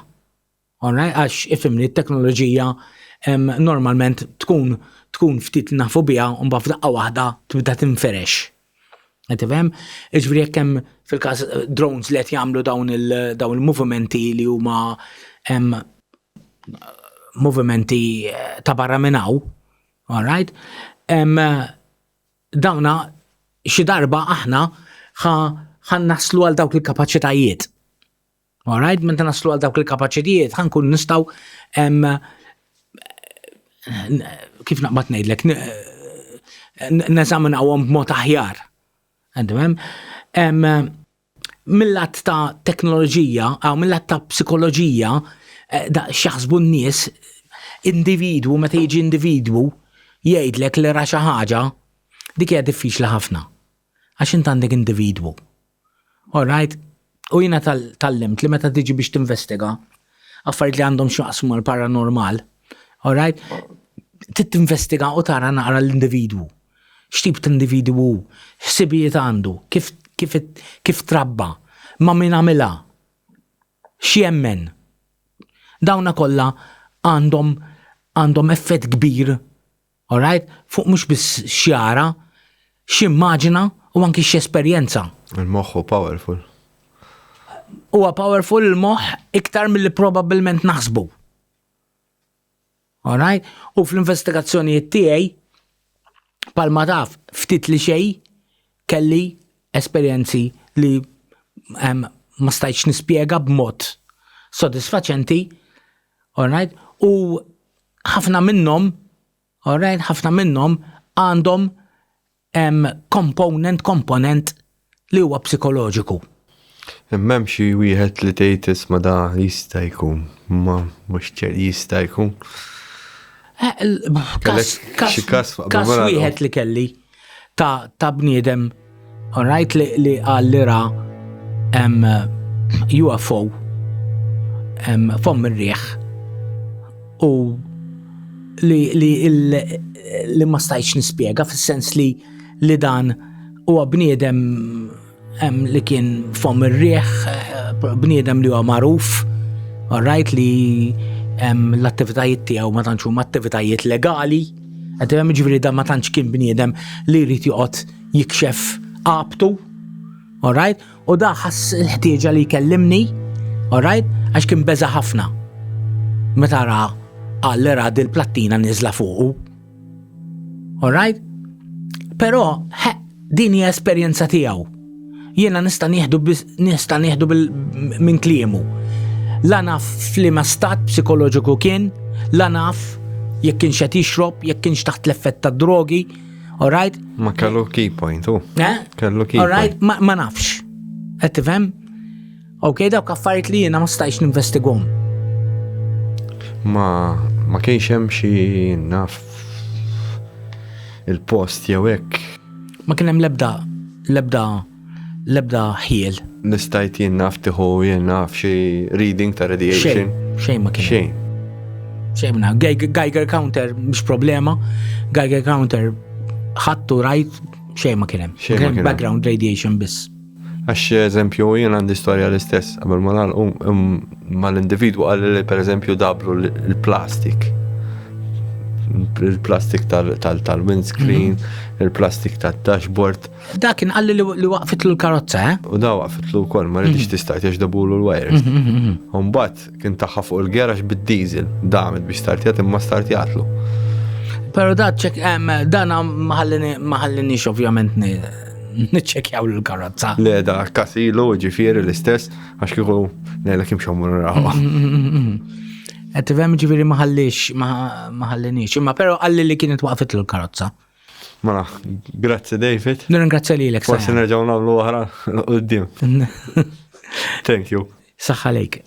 Alright? Għax ifimni t-teknoloġija normalment tkun ftit nafu biha u mbagħad f'daqqa waħda tibda tinferex. Qed tifhem? Jiġifieri jekk hemm fil-każ drones li qed jagħmlu dawn il-movimenti li huma movimenti ta' barra minn hawn, alright? Dawna xi darba aħna ħan naslu għal dawk il-kapaċitajiet. Alright, meta naslu għal dawk il-kapaċitajiet ħankun nistgħu kif naqbad ngħidlek neżaminawhom b'mod aħjar. Mill-lat ta' teknoloġija aw mill-lat ta' psikoloġija x'jaħsbu n-nies individwu meta jiġi individwu jgħidlek li ra xi ħaġa dik hija diffiċli ħafna. Għax int għandek individwu. Alright? U jiena tallimt li meta tiġi biex tinvestiga affarijiet li għandhom x'jaqsmu mal-paranormal. Alright? Tinvestiga u tara naqra l-individwu. X'tip ta' individwu, x'sibijiet għandu, kif trabba, ma' min għamilha, x'jemmen. Dawna kollha għandhom effett kbir, alright? Fuq mhux biss x'jara, x'immaġina u anki x'esperjenza. Il-moħħ powerful. Huwa powerful il-moħħ iktar milli probabbilment naħsbu. Alright? U fl-investigazzjonijiet tiegħi palma taf ftit li xejn kelli esperjenzi li ma stajtx nispjega b'mod sodisfaċenti, alright? U ħafna minnhom għandhom komponent li huwa psikoloġiku. M'hemm xi wieħed li tgħid isma' da jista' jkun, ma mhux jista' jkun. Kas wieħed li kelli ta' bniedem, alright, li qal li ra UFO fom ir-rieħ u li ma stajtx nispjega fis-sens li dan huwa bniedem li kien fom ir-rieħ, bniedem li huwa magħruf, alright, li l-attivitajiet tiegħu ma tantx huma attivitajiet legali, qed ġifieri dan ma tantx kien bniedem li jrid joqgħod jikxef qabtu, alright, u da ħass il-ħtieġa li jkellimni, alright, għax kien beża ħafna. Meta ra qal li ra dil-plattina niżla fuqu. Alright? Però din hija esperjenza tiegħu. Jiena nista' nieħdu minn kliemu. La naf f'liema stat psikoloġiku kien, la naf jekk kienx qed jixrob, jekk kienx taħt l-effett ta' drogi, alright? Ma kellu key point, kellu key point. Alright, ma nafx. Qed tifhem? Okay, dawk affarijiet li jiena ma stajtx ninvestigahom. Ma kienx hemm xi naf il-post jew hekk. Ma kien hemm l-ebda Lebda ħiel. Nistajt jien naf tiħu jien naf xi reading ta' radiation. Xejn ma kien. Xejn. Xejn ma. Geiger counter mhux problema. Geiger counter ħattu rajt xejn ma kien hemm. Xejn ma kien hemm. Background radiation biss. Għax eżempju jien għandi storja l-istess, qabel ma nagħlqu ma l-individwu qal li pereżempju dablu l-plastik. Il-plastik tal-windscreen, il-plastik tal-dashboard. Dakin għalli li waqfitlu l-karozza, U da waqfitlu wkoll ma rridix tistart għax dabulu l-wires. Mbagħad kien taħħa fuq il-gerax bid-diesel, damet biex startjat imma startjatlu. Pero dana maħallinix ovvjament nitċekjaw l-karozza. Le da kasilu ġifieri l-istess għax kieku ngħidlek imxew raħwa. Għettifem ġifiri maħallinix, imma pero għalli li kienet waqfitlu l-karozza. Mela, grazzi David. Nirringrazzja lilek. Forsi nerġgħu nagħmlu oħra qudiem. Thank you. Saħħa lejk.